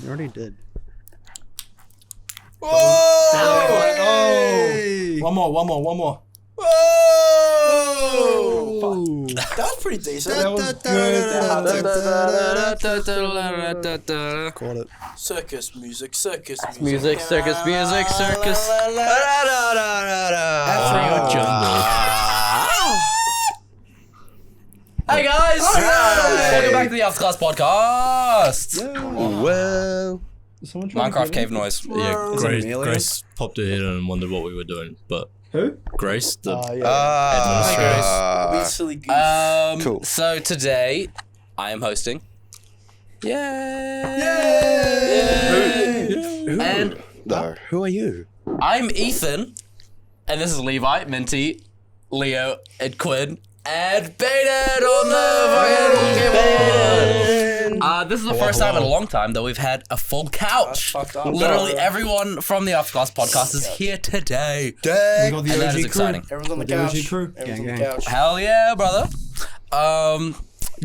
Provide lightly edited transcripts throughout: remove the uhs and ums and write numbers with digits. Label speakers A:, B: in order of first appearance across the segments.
A: You already did.
B: Whoa!
A: Oh!
C: One more.
B: Whoa! That was pretty decent.
C: That was good.
A: Caught it.
B: Circus music, circus music.
D: Music, circus, music, circus.
A: Afro jungle.
D: Hey guys! Welcome back to the After Class podcast.
A: Well.
D: Minecraft cave noise.
E: Yeah,
A: Is it
E: Grace,
A: Amelia?
E: Grace popped it in and wondered what we were doing, but
C: Who?
E: Grace, the
B: We silly goose.
A: Cool.
D: So today, I am hosting. Yay! And
A: No. Who are you?
D: I'm Ethan, and this is Levi, Minty, Leo, and Quinn, and Baited on the fucking keyboard. This is the first time in a long time that we've had a full couch.
B: That's fucked up.
D: Literally everyone from the After Class podcast is here today.
C: We got the
D: And that is
C: OG
D: exciting.
C: crew.
B: Everyone's on the
C: The
B: couch.
C: OG crew.
B: Everyone's on
A: Gang,
B: the
A: gang.
B: couch.
D: Hell yeah, brother.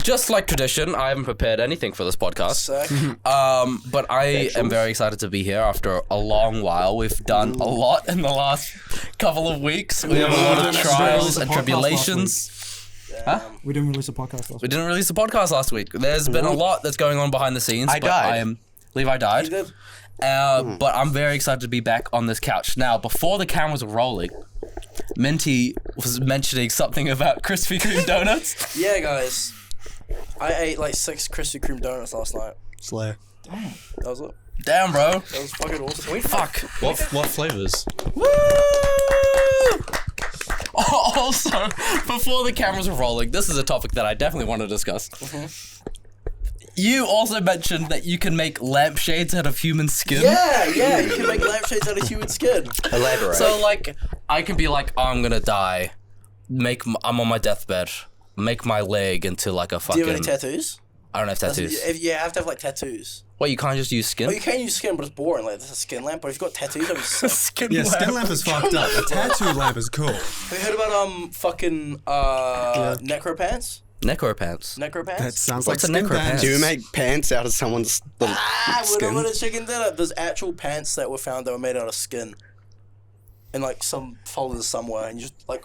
D: Just like tradition, I haven't prepared anything for this podcast.
B: Sick.
D: But I am very excited to be here after a long while. We've done a lot in the last couple of weeks. We have a lot of trials and tribulations.
C: We didn't release a podcast last
D: We didn't release a podcast last week. There's been a lot that's going on behind the scenes.
A: I
D: but
A: died.
D: Levi
B: You
D: diid.
B: did.
D: But I'm very excited to be back on this couch. Now, before the cameras were rolling, Minty was mentioning something about Krispy Kreme donuts.
B: Yeah, guys. I ate like 6 Krispy Kreme donuts last night.
A: Slayer.
B: That was it.
D: Damn, bro.
B: That was fucking awesome.
D: Fuck.
E: what flavors?
D: Woo! Also, before the cameras were rolling, this is a topic that I definitely want to discuss. You also mentioned that you can make lampshades out of human skin.
B: Yeah, you can make lampshades out of human skin.
A: Elaborate.
D: So, like, I can be like, oh, I'm gonna die. I'm on my deathbed. Make my leg into like a
B: Do
D: fucking.
B: you have any tattoos?
D: I don't have tattoos.
B: You have to have like tattoos.
D: What, you can't just use skin?
B: Oh, you can use skin, but it's boring. Like, that's a skin lamp. But if you've got tattoos, that'd be sick.
D: Skin
A: Yeah,
D: lamp.
A: skin lamp is fucked up. A tattoo lamp is cool.
B: Have you heard about fucking necropants?
D: Necropants.
B: Necropants?
A: That sounds
D: What's
A: like
D: a
A: skin
D: necropants?
A: pants.
F: Do you make pants out of someone's
B: We're
F: skin?
B: not chicken dinner. There's actual pants that were found that were made out of skin. In like some folders somewhere, and you just like.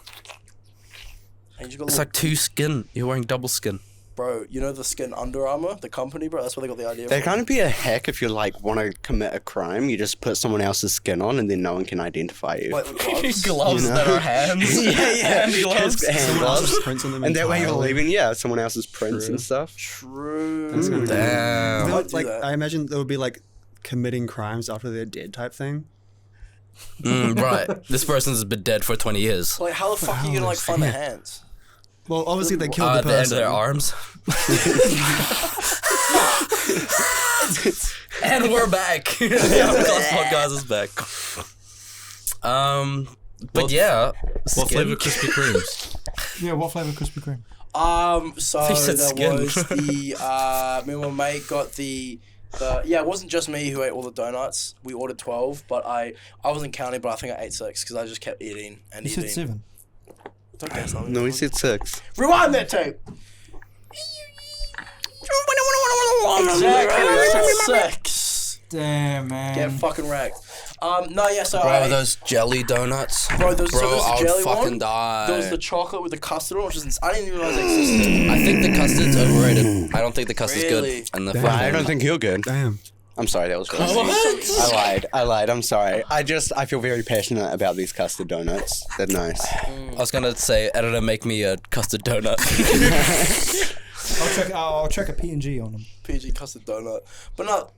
B: And you just got
D: It's
B: little-
D: like two skin. You're wearing double skin.
B: Bro, you know the skin Under Armour, the company, bro. That's where they got the idea.
F: That
B: from.
F: kind of be a hack if you like want to commit a crime. You just put someone else's skin on, and then no one can identify you.
B: Like with gloves.
D: Gloves
F: You know?
D: that are hands.
F: yeah.
D: Hand gloves.
F: Hand
A: Someone
F: gloves.
A: else's prints on them
F: And that way you're
A: entirely.
F: leaving, someone else's prints
A: True.
F: and stuff.
B: True.
A: That's gonna be
D: Damn.
B: I might do
A: like,
B: that.
A: I imagine there would be like committing crimes after they're dead type thing.
D: Right. This person's been dead for 20 years.
B: Like, how the fuck are you gonna like find their hands?
A: Well, obviously they killed
D: At
A: the
D: the end of
A: person.
D: their arms. And we're back. The After Class podcast is back. But yeah.
E: What
D: skin.
E: flavor Krispy Kremes?
C: Yeah, what flavour Krispy Kreme?
B: So
D: He said
B: there
D: skin.
B: was the me and my mate got the it wasn't just me who ate all the donuts. We ordered 12, but I wasn't counting, but I think I ate 6 because I just kept eating and
C: You
B: eating.
C: said 7.
B: Don't guess something.
F: No, he said 6.
B: Rewind that tape. Exactly 6.
C: Damn, man.
B: Get fucking wrecked. No, yeah. So
D: Bro, those jelly donuts.
B: Bro, there was
D: Bro,
B: the
D: I would
B: jelly
D: fucking
B: one.
D: die.
B: There was the chocolate with the custard on, which is I didn't even realize it existed.
D: I think the custard's overrated. I don't think the custard's
B: Really?
D: good. And the
A: Damn.
D: fucking-
F: I don't think you're good.
A: Damn.
F: I'm sorry, that was racist. I lied. I'm sorry. I feel very passionate about these custard donuts. They're nice.
D: I was gonna say, editor, make me a custard donut.
C: I'll check a P&G on them.
B: PG custard donut, but not.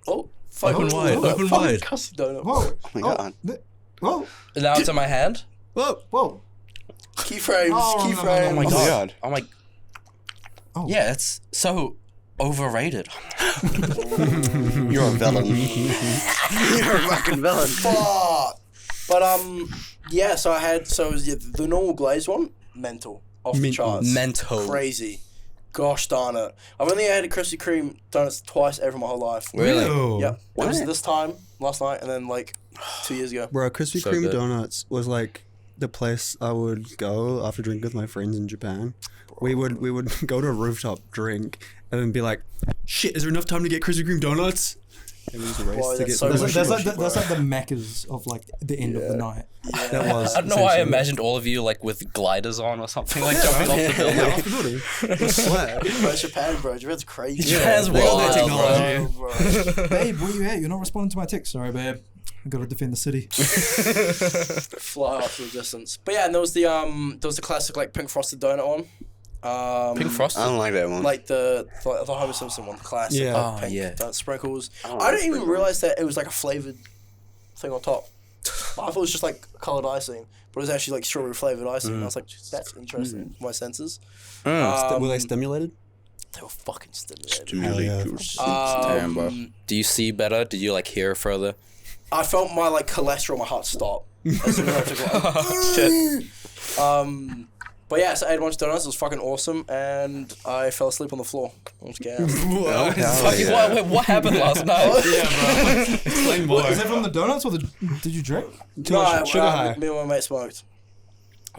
B: Oh, fuck.
E: Open wide, open
B: fucking
E: wide.
B: Custard donut.
C: Whoa.
F: Oh my god.
C: Whoa.
D: Now it's in my hand.
A: Whoa.
C: Whoa.
B: Keyframes.
C: Oh, no, no, no,
B: Keyframes.
C: no,
F: Oh my god.
D: Oh my.
C: Oh.
D: Yeah, it's so overrated.
F: You're a villain. You're a fucking villain.
B: Fuck. But yeah. So I had it was the normal glazed one, mental, off the charts,
D: Mental.
B: crazy. Gosh darn it! I've only had a Krispy Kreme donuts twice ever my whole life.
D: Really?
A: Ew.
B: Yep. It was
F: What?
B: this time last night, and then like 2 years ago.
A: Bro, Krispy
D: So
A: Kreme
D: good.
A: donuts was like the place I would go after drinking with my friends in Japan. We would go to a rooftop, drink, and then be like, "Shit, is there enough time to get Krispy Kreme donuts?" It was a race
B: Boy,
A: to
B: that's
A: get
B: so
A: to
C: That's,
A: the
B: much-
C: that's like the Meccas of like the end of the night.
A: That was.
D: I don't know why I
A: essentially-
D: imagined all of you like with gliders on or something, like jumping off the
A: Yeah,
D: building.
A: off the building. I swear.
B: Bro, Japan, bro. Japan's crazy.
D: Japan's
A: they got that
D: wild,
A: technology.
D: bro.
B: Bro.
C: Babe, where you at? You're not responding to my text. Sorry, babe. I gotta defend the city.
B: Fly off to the distance. But yeah, and there was the classic like pink frosted donut one.
D: Pink Frosted.
F: I don't like that one.
B: Like the Homer Simpson one, the classic.
A: Yeah.
B: like,
D: Oh,
B: pink
D: yeah.
B: donut sprinkles.
F: I
B: I
F: don't
B: didn't
F: like
B: even
F: sprinkles.
B: realize that it was like a flavored thing on top. I thought it was just like colored icing, but it was actually like strawberry flavored icing. And I was like, that's interesting for my senses.
A: Were they stimulated?
B: They were fucking stimulated.
D: Damn, bro. Do you see better? Did you like hear further?
B: I felt my like cholesterol, my heart stop. As soon as I took one.
D: Shit.
B: But yeah, so I ate a bunch of donuts. It was fucking awesome, and I fell asleep on the floor. I was scared.
D: Fucking, what happened last night?
A: Explain more.
C: Is that from the donuts or did you drink?
A: Too much sugar high.
B: Me and my mate smoked.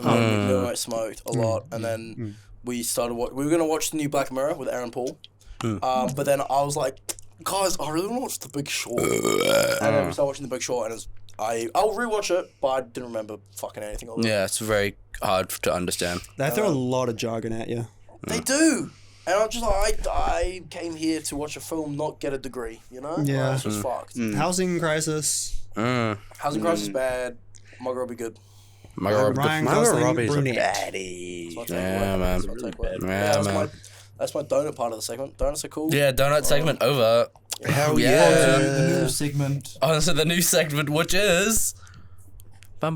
B: Me and my mate smoked a lot, and then we started. We were gonna watch the new Black Mirror with Aaron Paul, but then I was like, guys, I really want to watch The Big Short. And then we started watching The Big Short, and I'll rewatch it, but I didn't remember fucking anything of it.
D: Yeah, it's very hard to understand.
A: They throw a lot of jargon at you.
B: They do. And I'm just like, I came here to watch a film, not get a degree, you know?
A: Yeah.
B: Like, it's just fucked.
A: Housing crisis.
B: Housing crisis is bad. Margot Robbie good.
A: Ryan
F: Margot
A: Gosling,
F: Robbie's a
A: brunette.
F: baddie.
B: That's my
D: Yeah,
B: takeaway.
D: man.
B: That's my takeaway.
D: Yeah,
B: that's
D: man.
B: That's my donut part of the segment. Donuts are cool.
D: Yeah, donut segment over.
F: Hell
D: Yeah.
C: The new segment.
D: Oh, so the new segment, which is.
A: So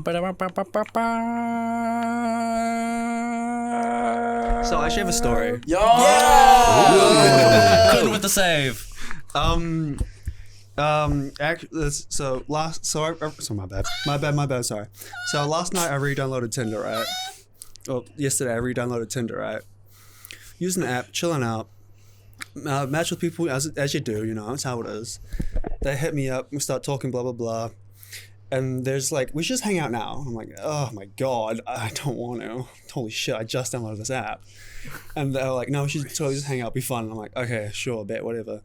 A: I actually have a story.
B: Yo!
D: Quinn with the save.
A: So my bad. Sorry. So last night I re-downloaded Tinder, right? Well, yesterday I re-downloaded Tinder, right? Using the app, chilling out, match with people as you do, you know, that's how it is. They hit me up, we start talking, blah blah blah, and there's like, we should just hang out now. I'm like, oh my god, I don't want to. Holy shit, I just downloaded this app, and they're like, no, we should totally just hang out, be fun. And I'm like, okay, sure, bet, whatever.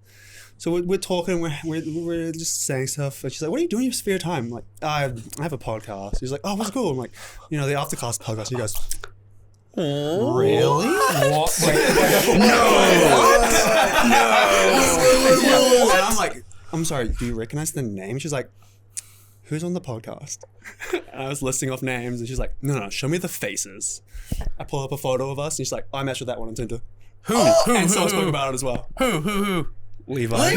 A: So we're talking, we're just saying stuff, and she's like, what are you doing in your spare time? I'm like, I have a podcast. He's like, oh, what's cool? I'm like, you know, the After Class podcast. He goes, really?
C: What? Wait,
A: And I'm like, I'm sorry, do you recognize the name? She's like, who's on the podcast? And I was listing off names, and she's like, no, show me the faces. I pull up a photo of us, and she's like, I matched with that one on Tinder. Who? And so I spoke about it as well.
D: Who?
A: Levi.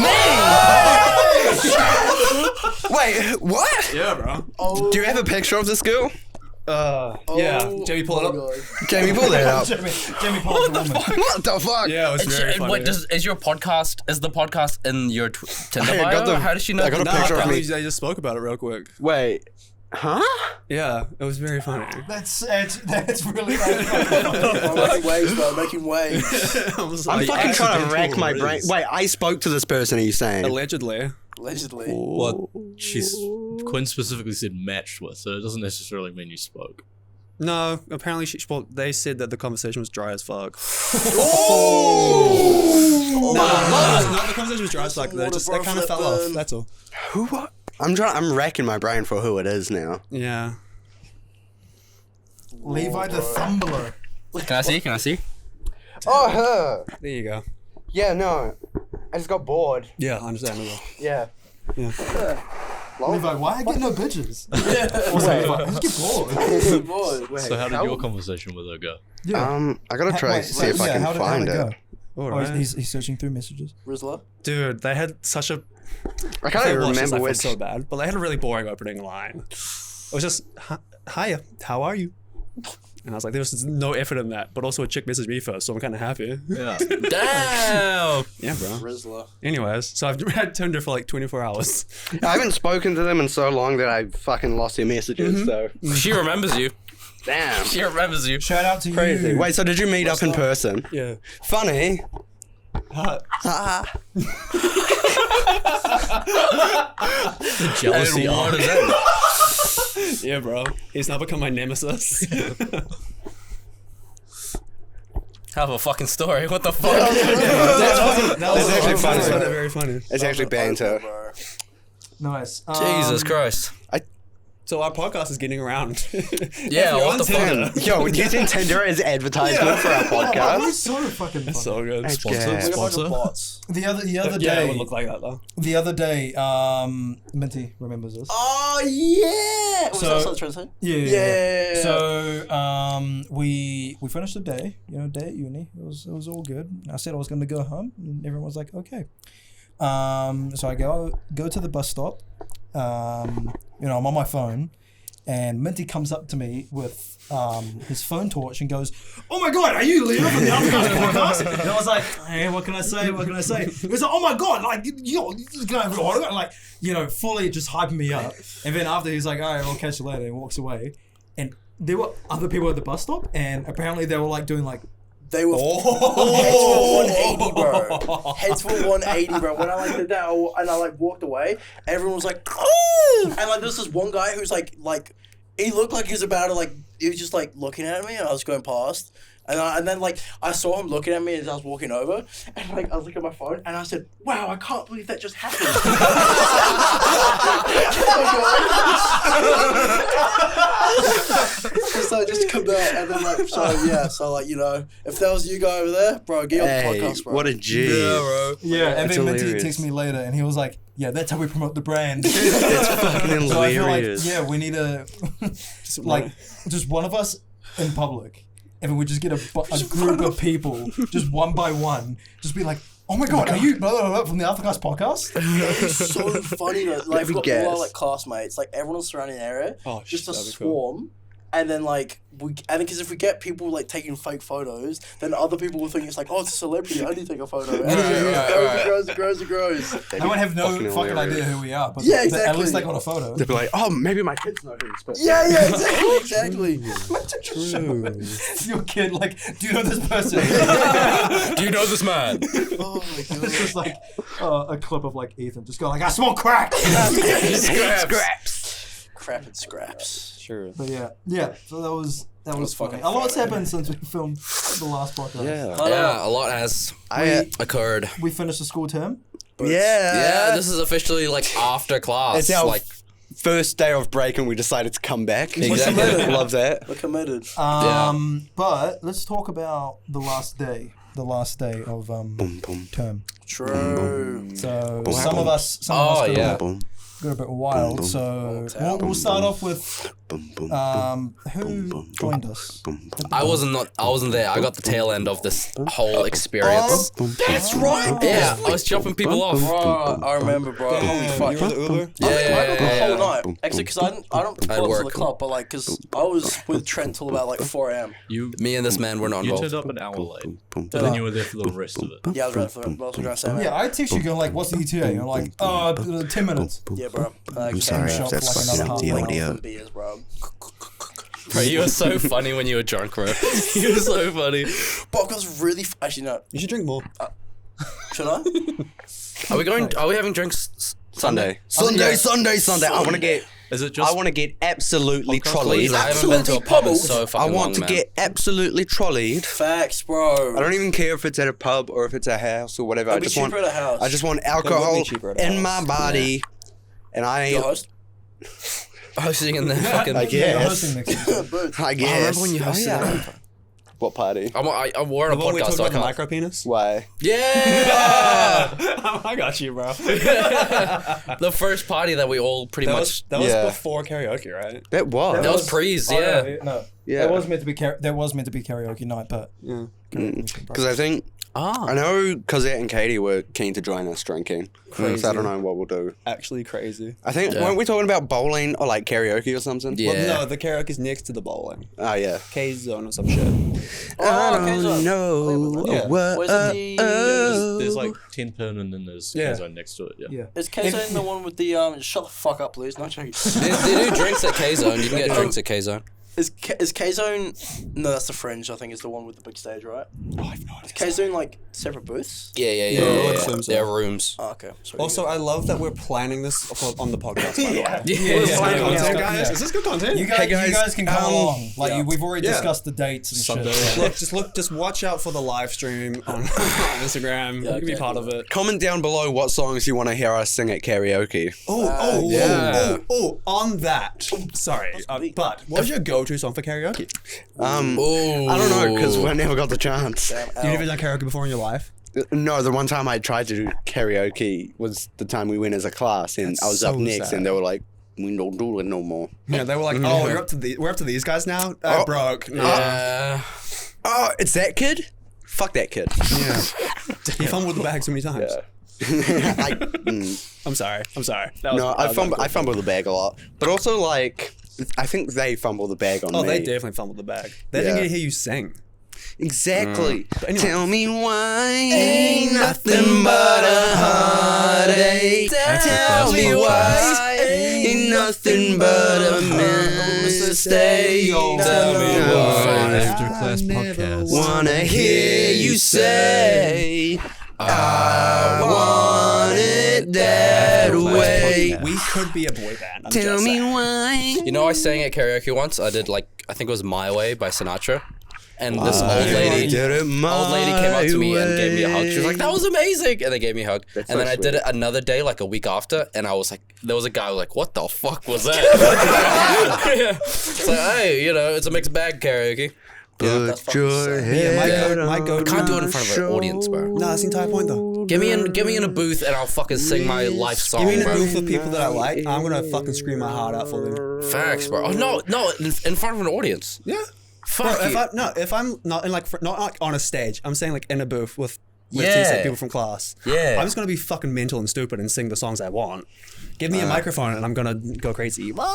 F: Wait, what?
A: Yeah, bro.
F: Do you have a picture of this girl?
A: Yeah. Jamie, pull it up.
F: Jamie, pull that up.
C: Jamie Paul the woman.
F: What the fuck?
A: Yeah, it was very funny.
D: What is the podcast in your Tinder
F: I got
D: bio?
F: the-
D: How does she know?
F: I got a
A: No,
F: picture of
A: apparently
F: me.
A: they just spoke about it real quick.
F: Wait. Huh?
A: Yeah, it was very funny.
C: That's really
B: Making waves, bro. Making waves.
A: I was
F: I'm
A: like,
F: fucking trying to
A: accidental
F: rack my brain.
A: riz.
F: Wait, I spoke to this person, are you saying?
A: Allegedly.
B: Allegedly.
E: What Quinn specifically said matched with, so it doesn't necessarily mean you spoke.
A: No, apparently they said that the conversation was dry as fuck. No, the conversation was dry as fuck. They kind of fell off. That's all.
F: Who? What? I'm racking my brain for who it is now.
A: Yeah.
C: Levi the Thumbler.
D: Can I see?
F: Oh, her.
A: There you go.
F: Yeah, no. I just got bored.
A: Yeah, understandable.
F: Yeah.
A: Yeah.
C: Levi, why I get no bitches? I just get bored.
E: So how did your conversation with her go?
F: I gotta try to see if I can find it.
A: All
C: Oh,
A: right.
C: he's searching through messages.
B: Rizzler.
A: Dude, they had such a.
F: I can't even remember
A: I felt
F: which.
A: so bad, but they had a really boring opening line. It was just, hiya, how are you? And I was like, there was no effort in that, but also a chick messaged me first, so I'm kind of happy.
E: Yeah.
D: Damn.
A: Yeah, bro.
B: Rizzler.
A: Anyways, so I've had Tinder for like 24 hours.
F: I haven't spoken to them in so long that I fucking lost their messages, so.
D: She remembers you.
F: Damn.
D: She remembers you.
C: Shout out to
F: Crazy.
C: you.
F: Wait, so did you meet up in person?
A: Yeah.
F: Funny.
E: The jealousy.
D: And what
E: arc.
D: is that?
A: Yeah, bro. He's now become my nemesis.
D: Have a fucking story. What the fuck?
F: That's actually funny.
A: Very funny.
F: It's actually banter.
B: Bro.
C: Nice.
D: Jesus Christ.
A: So our podcast is getting around.
D: Yeah, what the
A: Tinder.
D: fuck?
F: Yo, using Tinder as advertisement for our
C: That
F: podcast.
C: was so fucking funny.
A: So good.
F: That's
E: Sponsor.
F: gas.
B: Like a bunch of
E: Sponsor.
B: bots.
C: The other
A: Yeah, it
C: day,
A: would look like that though.
C: Minty remembers this.
B: Oh yeah. Was
C: So-
B: that something trying to say?
C: Yeah.
B: Yeah.
C: So we finished the day, day at uni. It was all good. I said I was going to go home, and everyone was like, okay. So I go to the bus stop. I'm on my phone, and Minty comes up to me with his phone torch and goes, "Oh my god, are you Leo from the Outcast podcast?" And I was like, "Hey, what can I say? What can I say?" He was like, "Oh my god, like this is going to like fully just hyping me up." And then after he's like, "All right, I'll catch you later," and walks away. And there were other people at the bus stop, and apparently they were like doing like.
B: They were heads for 180, bro. Heads for 180, bro. When I like did that and I like walked away, everyone was like, "Oh!" And like there's this one guy who's like he looked like he was about to like he was just like looking at me, and I was going past, and then like I saw him looking at me as I was walking over, and like I was looking at my phone, and I said, "Wow, I can't believe that just happened." So I just come back, and then like so like if that was you guy over there, bro, get on the
F: Hey,
B: podcast, bro.
F: what a G.
D: bro.
C: Yeah, and
F: That's
C: then Minty
F: hilarious.
C: texted me later, and he was like, "Yeah, that's how we promote the brand."
F: It's fucking
C: So I feel like,
F: hilarious.
C: yeah, we need a just one of us in public, and then we just get a group of people, just one by one, just be like, "Oh my god, are you blah, blah, blah, from the Aftercast podcast?"
B: It's so funny though. Like
F: Every
B: we've got all our
F: guess.
B: like classmates, like everyone in the surrounding area,
A: Oh,
B: just a
A: that'd be cool.
B: swarm. And then because if we get people like taking fake photos, then other people will think it's like, oh, it's a celebrity. I need to take a photo. And it grows.
C: They would have no
F: fucking
C: fucking idea
F: hilarious.
C: who we are, but
B: Yeah,
C: at
B: exactly.
C: least they got a photo.
F: They'd be like, oh, maybe my kids know who this person is.
B: Yeah, exactly.
C: Your kid, like, do you know this person?
D: Do you know this man?
B: Oh my god.
C: It's just like a clip of like Ethan just going like, "I smell crack."
B: Crap and scraps.
A: Sure.
C: But yeah. So that was
B: was
C: funny.
B: fucking
C: A lot's
B: funny.
C: happened since we filmed the last podcast.
D: Yeah, a lot has occurred.
C: We finished the school term.
D: Yeah, this is officially like after class.
F: It's our
D: like
F: first day of break and we decided to come back.
D: Exactly.
F: Love that.
B: We're committed.
C: But let's talk about the last day of
F: Boom, boom,
C: term.
B: True.
C: So
F: Boom,
C: some
F: boom.
C: of us
D: Oh,
C: got,
D: yeah.
F: boom,
C: got a bit wild.
F: boom.
C: So
B: Boom,
C: we'll start off with
F: boom, boom,
C: who joined us.
F: boom, boom.
D: I wasn't there. I got the tail end of this whole experience.
B: That's right.
D: Yeah, I was jumping people off.
B: Bro, I remember, bro. Holy fuck.
A: You were the Uber?
D: Yeah,
B: I got the
D: yeah,
B: whole
D: yeah.
B: night. Actually, because I don't pull up to
D: work.
B: the club, but like, because I was with Trent till about like 4 a.m.
E: You
D: Me and this man were not
E: you
D: involved.
E: turned up an hour late,
F: Boom, boom,
E: but then you were there for the rest of it.
B: Yeah, I was right for what else was I trying to say, man?
C: Yeah, I text you going like, "What's the ETA?" You're like, 10 minutes."
B: Yeah, bro.
F: I'm sorry
C: shot
F: if that's
C: for like
F: fucking up the
C: another half
F: audio.
B: Some beers, bro.
D: Bro, you were so funny when you were drunk, bro. You were so funny.
B: But was really actually no.
A: You should drink more.
B: Should I?
D: Are we having drinks
F: Sunday. Sunday. I want to get.
E: Is it just?
F: I want to get absolutely trolleyed.
D: I haven't been to a pub in so
F: I
D: fucking long,
F: want to
D: man.
F: get absolutely trolleyed.
B: Facts, bro.
F: I don't even care if it's at a pub or if it's a house or whatever.
B: It'd be cheaper at a house.
F: I just want
A: would
F: alcohol
A: be cheaper at a
F: in my
A: house.
F: body, and
B: Your host?
D: hosting in the fucking.
F: I
C: You're
F: guess.
C: hosting next week.
B: Boots.
F: I guess.
D: I remember when you hosted it.
F: What party?
D: I'm wearing a
A: The one we
D: podcast,
A: talked
D: so I
A: about the
D: can't.
A: micro penis?
F: Why?
D: Yeah!
A: I got you, bro.
D: The first party that we all pretty much.
A: That was
F: Yeah.
A: before karaoke, right?
F: That was.
D: That was prees, yeah.
C: No.
F: Yeah.
C: That was meant to be karaoke night, but
A: Yeah.
F: Because I think
D: Ah.
F: I know Cosette and Katie were keen to join us drinking.
A: Crazy.
F: So I don't know what we'll do.
A: Actually crazy.
F: I think
D: Yeah.
F: weren't we talking about bowling or like karaoke or something?
D: Yeah.
A: Well, no, the karaoke's next to the bowling.
F: Oh yeah.
A: K-Zone or some shit.
B: Oh, okay, so-
F: know
A: Yeah.
F: what.
B: Where's the-
E: There's like 10 pin and then there's
C: Yeah.
E: K-Zone next to it. Yeah.
C: yeah.
B: Is K-Zone the one with the shut the fuck up, please? Not joking.
D: They do drinks at K-Zone. You can get drinks at K-Zone.
B: Is K-Zone? No, that's the Fringe. I think is the one with the big stage, right?
A: Oh, I've no idea.
B: Is K-Zone like separate booths?
A: Yeah.
D: They're rooms.
B: Oh, okay. Sorry,
A: Also, I love that we're planning this on the podcast. By the way.
D: Yeah.
A: We're planning
C: Yeah.
A: content,
C: Yeah.
A: guys. Is this good content?
C: You guys can come along. Like we've already
A: yeah.
C: discussed the dates and shit.
A: Just watch out for the live stream on Instagram. You can be part of it.
F: Comment down below what songs you want to hear us sing at karaoke.
A: On that. Sorry, but what's your go-to song for karaoke?
F: I don't know, because we never got the chance.
A: You never done karaoke before in your life?
F: No, the one time I tried to do karaoke was the time we went as a class, and I was
A: so
F: up next,
A: sad.
F: and they were like, "We don't do it no more."
A: Yeah, they were like, "Oh, we're up to these guys now." Broke. No.
F: Oh, it's that kid? Fuck that kid.
A: Yeah. He fumbled the bag so many times. I'm sorry.
F: I fumble the bag a lot, but also like I think they fumble the bag on me.
A: Oh, they definitely fumbled the bag. They didn't get to hear you sing.
F: Exactly.
A: Anyway.
F: Tell me why ain't nothing but a heartache. Tell me why ain't nothing but a mistake.
E: Tell me why. Afterclass podcast.
F: Wanna hear you say I want it that way.
A: We could be a boy band. I'm
F: Tell
A: just
F: me
A: saying.
F: why.
D: You know, I sang at karaoke once. I did I think it was My Way by Sinatra. And this old lady came up to me and gave me a hug. She was like, "That was amazing," and they gave me a hug.
F: That's
D: and
F: so
D: then I did
F: sweet.
D: it another day, like a week after, and I was like, there was a guy who was like, "What the fuck was that?" It's like, hey, it's a mixed bag karaoke.
F: Put your head
A: my go.
D: Can't do it in front of an audience, bro.
A: No, that's the entire point though.
D: Get me in a booth and I'll fucking sing my life song,
A: Give me in a
D: bro.
A: booth with people that I like. I'm gonna fucking scream my heart out for them.
D: Facts, bro. Oh no, in front of an audience.
A: Yeah.
D: Fuck
A: Bro,
D: you.
A: if I'm not in not like on a stage, I'm saying like in a booth with
D: Yeah.
A: say people from class.
D: Yeah.
A: I'm just gonna be fucking mental and stupid and sing the songs I want. Give me a microphone and I'm gonna go crazy. But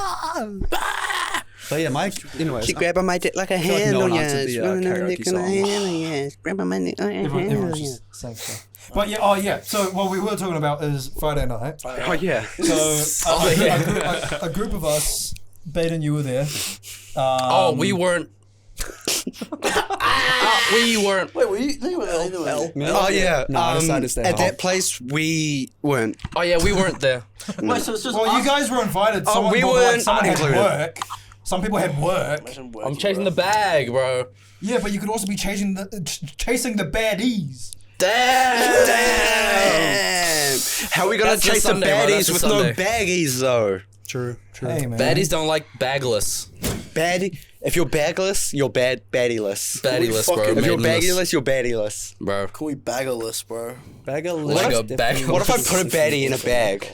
A: yeah, anyways.
F: She grabbing my dick like a
A: like no
F: handle,
A: one answered
F: yes.
A: the,
F: Running her
A: karaoke
F: dick in a
A: song.
F: handle, yes. Grabbing my dick like a handle,
C: Everyone's
F: yes.
C: just saying stuff. But yeah, so what we were talking about is Friday night.
F: Oh yeah.
C: So a group of us, Beta and you were there.
D: We weren't. We weren't.
B: Wait, were you? They were there.
F: Oh yeah.
A: No, I decided to stay
F: at
A: home.
F: that place we weren't.
D: Oh yeah, we weren't there.
B: Wait, so it's just
C: Well, you guys were invited. Someone,
F: we
C: but,
F: weren't
C: someone had
F: included.
C: work. Some people had work.
D: I'm chasing the bag, bro.
C: Yeah, but you could also be chasing the baddies.
D: Damn.
F: Damn. How are we gonna
D: That's a
F: chase the
D: Sunday, bro. That's
F: baddies
D: a
F: with
D: Sunday.
F: no baggies though?
A: True.
C: Hey man.
D: Baddies don't like bagless.
F: Baddie. If you're bagless, you're baddyless.
D: Baddyless, bro.
B: fucking-
F: If you're
D: Maidenless.
F: baggyless, you're baddyless.
D: Bro.
B: Call me baggerless, bro.
A: Bag of
D: Like
A: lips
D: a bag.
A: definitely-
F: What if I put a baddie in a bag?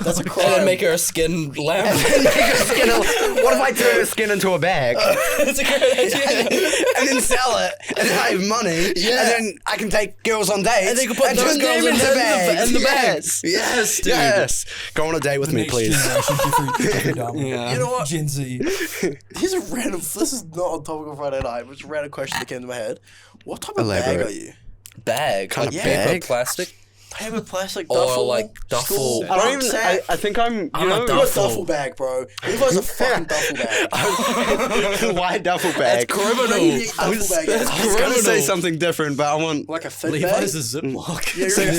B: That's a
D: And
B: crime.
D: then make her a skin lamp.
F: What if I turn her skin into a bag
D: That's a great idea.
F: and then sell it and then I have money and then I can take girls on dates
D: And they can put those
F: turn
D: girls
F: them
D: in
F: into
D: the-
F: bags.
D: in the
F: Yes.
D: bag. Yes, dude.
F: Yes. Go on a date with me,
C: Next
F: please.
C: generation, Jeffrey Dahmer.
A: Yeah.
B: You know what?
C: Gen Z.
B: Here's a random. This is not on topic of Friday night, but it's a random question that came to my head. What type of bag
F: Elaborate.
B: are you?
D: Bag.
F: Kind
D: Like
F: of
D: paper,
F: bag?
D: plastic.
B: Paper, plastic,
D: Or
B: duffel,
D: like duffel.
B: school,
F: I don't even.
B: rucksack?
F: I think I'm.
D: I'm a
F: you know,
B: You're a
D: duffel.
B: duffel bag, bro. Levi's a fucking duffel bag.
F: Why duffel
D: That's
F: bag?
D: criminal.
B: Duffel bag.
F: I was gonna say
D: criminal.
F: something different, but I want.
B: Like a fit
E: Levi's
B: bag.
E: a Ziploc.
B: Yeah,
F: So
B: you're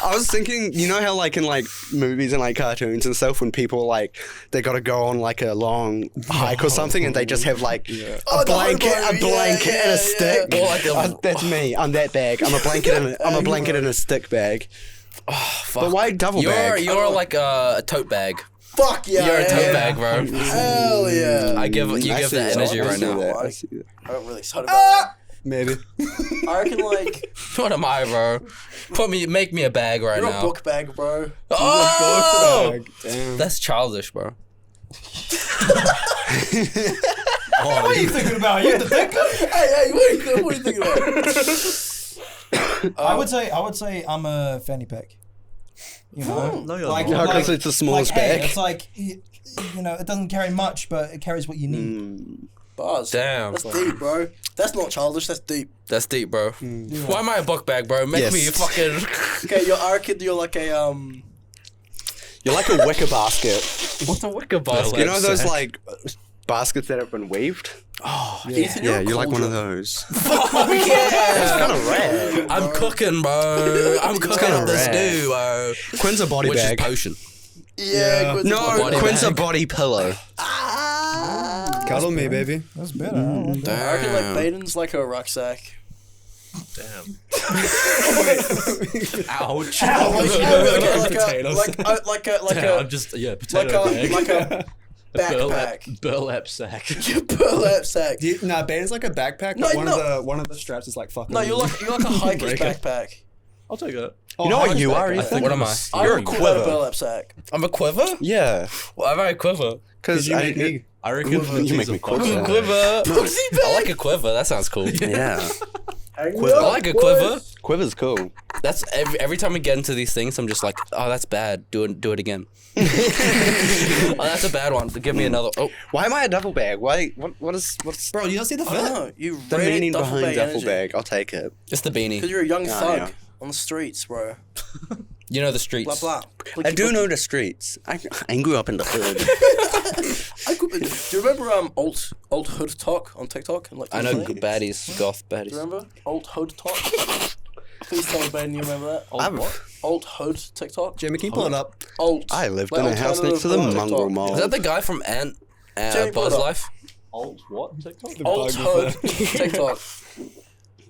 F: I was thinking, you know how like in like movies and like cartoons and stuff, when people like they got to go on like a long hike or something, and they just have like
B: Oh,
F: a
B: the
F: blanket,
B: hobo,
F: a blanket
B: yeah,
F: and a
B: yeah,
F: stick.
B: yeah.
D: Or like a-
F: That's me. I'm that bag. I'm a blanket and I'm a blanket and a stick bag.
D: Fuck.
F: But why double bag?
D: You're like a tote bag.
B: Fuck yeah.
D: You're a tote
B: yeah.
D: bag, bro.
B: Hell yeah.
D: I give
F: I
D: that
F: see that.
D: energy
F: I
D: right
F: see
D: now.
F: that. I see that.
B: I'm not really excited about that.
A: Maybe.
B: I reckon like
D: What am I, bro? Make me a bag right
B: you're
D: now.
B: a book bag, bro.
D: Oh,
A: Bag. Damn.
D: that's childish, bro.
C: What are you thinking about? You the thinker?
B: Hey, what are you thinking about?
C: I would say I'm a fanny pack. You know,
A: No, you're
C: like,
A: not.
F: No, 'cause it's the smallest
C: hey,
F: bag.
C: It's like you know, it doesn't carry much, but it carries what you need.
B: Bars.
D: Damn.
B: That's deep, bro. That's not childish. That's deep.
D: That's deep, bro. Why am I a book bag, bro? Make
F: Yes.
D: me fucking.
B: Okay, I reckon you're like a
F: You're like a wicker basket.
D: What's a wicker basket?
F: You know those like baskets that have been weaved.
B: Oh, Ethan,
F: Yeah,
B: a
F: you're like one of
B: cauldron.
F: those.
B: Oh, yeah.
F: It's kind of rad.
D: I'm cooking, bro. I'm cooking up this
F: rad.
D: stew, bro.
F: Quinn's a body
D: Which
F: bag.
D: is potion.
B: Yeah, Quinn's a
F: No,
B: body
F: Quinn's a
D: bag.
F: body pillow.
A: Cuddle me, baby.
C: That's better. I don't want that.
B: I reckon like Baden's like a rucksack.
E: Damn.
D: Ouch.
E: I'm just potato bag.
B: like a backpack.
E: Burlap sack.
B: Burlap sack.
A: Nah, Bane's like a backpack,
B: No,
A: but
B: no.
A: one of the straps is like fucking.
B: No, you're like a hiker's
A: Break it.
B: backpack.
E: I'll take it.
A: Oh,
F: You know what
A: hiker's
F: you are,
A: backpack.
F: Ethan?
D: What am I?
B: I
F: You're
B: would
F: a
B: call that a
F: quiver.
B: burlap sack.
D: I'm a quiver?
F: Yeah,
D: Why am I a quiver?
F: because
A: You make me.
E: I reckon
F: You make me quiver.
D: Quiver. I like a quiver. That sounds cool.
F: Yeah,
D: I like a quiver.
F: quiver's cool.
D: That's every time we get into these things, I'm just like, oh, that's bad. Do it again. Oh, that's a bad one. Give me another. Oh,
F: Why am I a duffel bag? Why? What's
A: Bro, you don't see the
B: I
A: fit?
B: don't know. You
F: the
B: rated
F: meaning
B: duffel
F: behind
B: bag
F: duffel
B: energy.
F: bag? I'll take it.
D: it's the beanie.
B: Because you're a young thug
F: yeah.
B: on the streets, bro.
D: You know the streets.
B: Blah blah.
F: I do know the streets. I grew up in the hood.
B: Do you remember alt hood talk on TikTok? And, like,
D: I know
B: recently?
D: baddies, goth
B: Do
D: baddies.
B: you remember alt hood talk? Please tell me, Baden, you remember that? Alt hood TikTok.
A: Jamie, can you pull it up?
B: Alt.
F: I lived
B: Like
F: in a house next to the
B: alternative
F: mongrel
B: TikTok.
F: mall.
D: Is that the guy from Ant
B: Jamie, pull
D: Buzz
B: it up.
D: Life?
E: Alt what? TikTok?
B: Alt hood TikTok.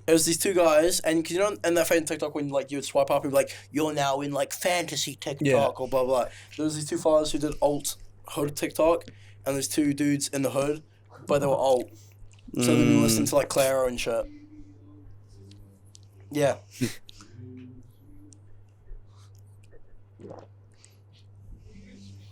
B: It was these two guys, and 'cause you know, in that fake TikTok when like you would swipe up and be like, "You're now in like fantasy TikTok"
A: Yeah.
B: or blah blah. There was these two fathers who did alt hood TikTok, and there's two dudes in the hood, but they were alt. So they would listen to like Claro and shit. Yeah.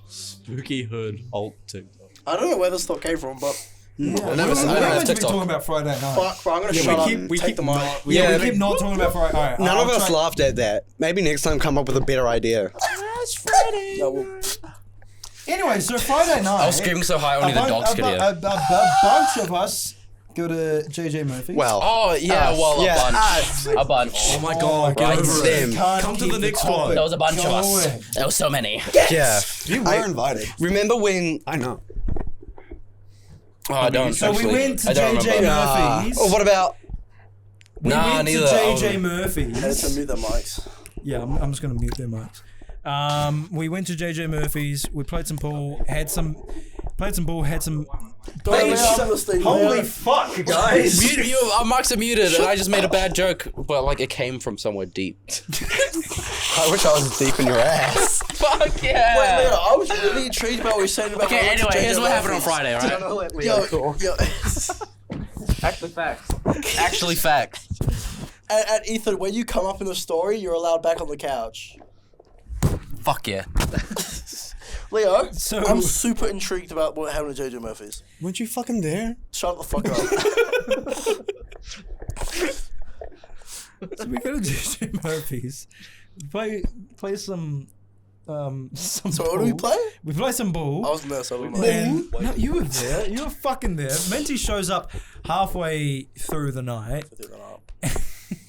E: Spooky hood alt TikTok.
B: I don't know where this thought came from, but
D: I never,
C: We're
D: I don't
C: not
D: have
C: meant to be
D: TikTok.
C: talking about Friday night.
B: fuck, bro, I'm gonna shut up.
A: we
B: Take
A: keep
B: the mic.
A: not-
C: We
F: Yeah,
C: keep not talking about Friday. All right,
F: None
C: I'll
F: of us
C: try-
F: laughed at that. Maybe next time come up with a better idea.
B: Yeah, well,
C: Anyway, so Friday night.
D: I was screaming so high, only the dogs could hear.
C: A bunch of us go to JJ Murphy's.
F: Well,
D: Oh, yeah, well,
F: yeah,
D: a bunch.
F: us.
D: A bunch.
E: Oh my god, get
D: right,
E: over
F: them.
E: it.
C: Can't
E: Come to
C: keep
E: the next
C: topic
E: one.
D: There was a bunch of us.
C: going.
D: There was so many.
F: yeah.
A: You were invited.
F: Remember when?
A: I know.
D: Oh, I don't.
C: So
D: actually.
C: we went to
D: I don't
C: JJ
D: remember.
C: Murphy's.
F: Oh, what about?
C: We
D: Nah,
C: went
D: neither.
C: to
D: I
C: JJ Murphy's.
B: Editor, mute the mics.
C: Yeah, I'm just gonna mute their mics. We went to JJ Murphy's. We played some pool. Had some
B: Don't listen to this thing,
C: Holy
B: man.
C: fuck, guys!
D: Our mics are muted, and I just made a bad joke, but like it came from somewhere deep.
F: I wish I was deep in your ass.
D: Fuck yeah!
B: Wait, Leo, I was really intrigued about what you were saying about.
D: Okay,
B: when we went to
D: anyway, here's
B: JJ
D: what happened on
B: Murphy's.
D: Friday, alright?
B: Yo.
D: Actually, fact.
B: And Ethan, when you come up in the story, you're allowed back on the couch.
D: Fuck yeah.
B: Leo,
C: So-
B: I'm super intrigued about what happened to JJ Murphy's.
A: Weren't you fucking there?
B: Shut the fuck up.
C: So we go to JJ Murphy's. Play some
B: So what do we
C: ball.
B: play?
C: We play some ball.
B: I wasn't there, so I don't know.
C: And no, you were there. You were fucking there. Minty shows up halfway through the night.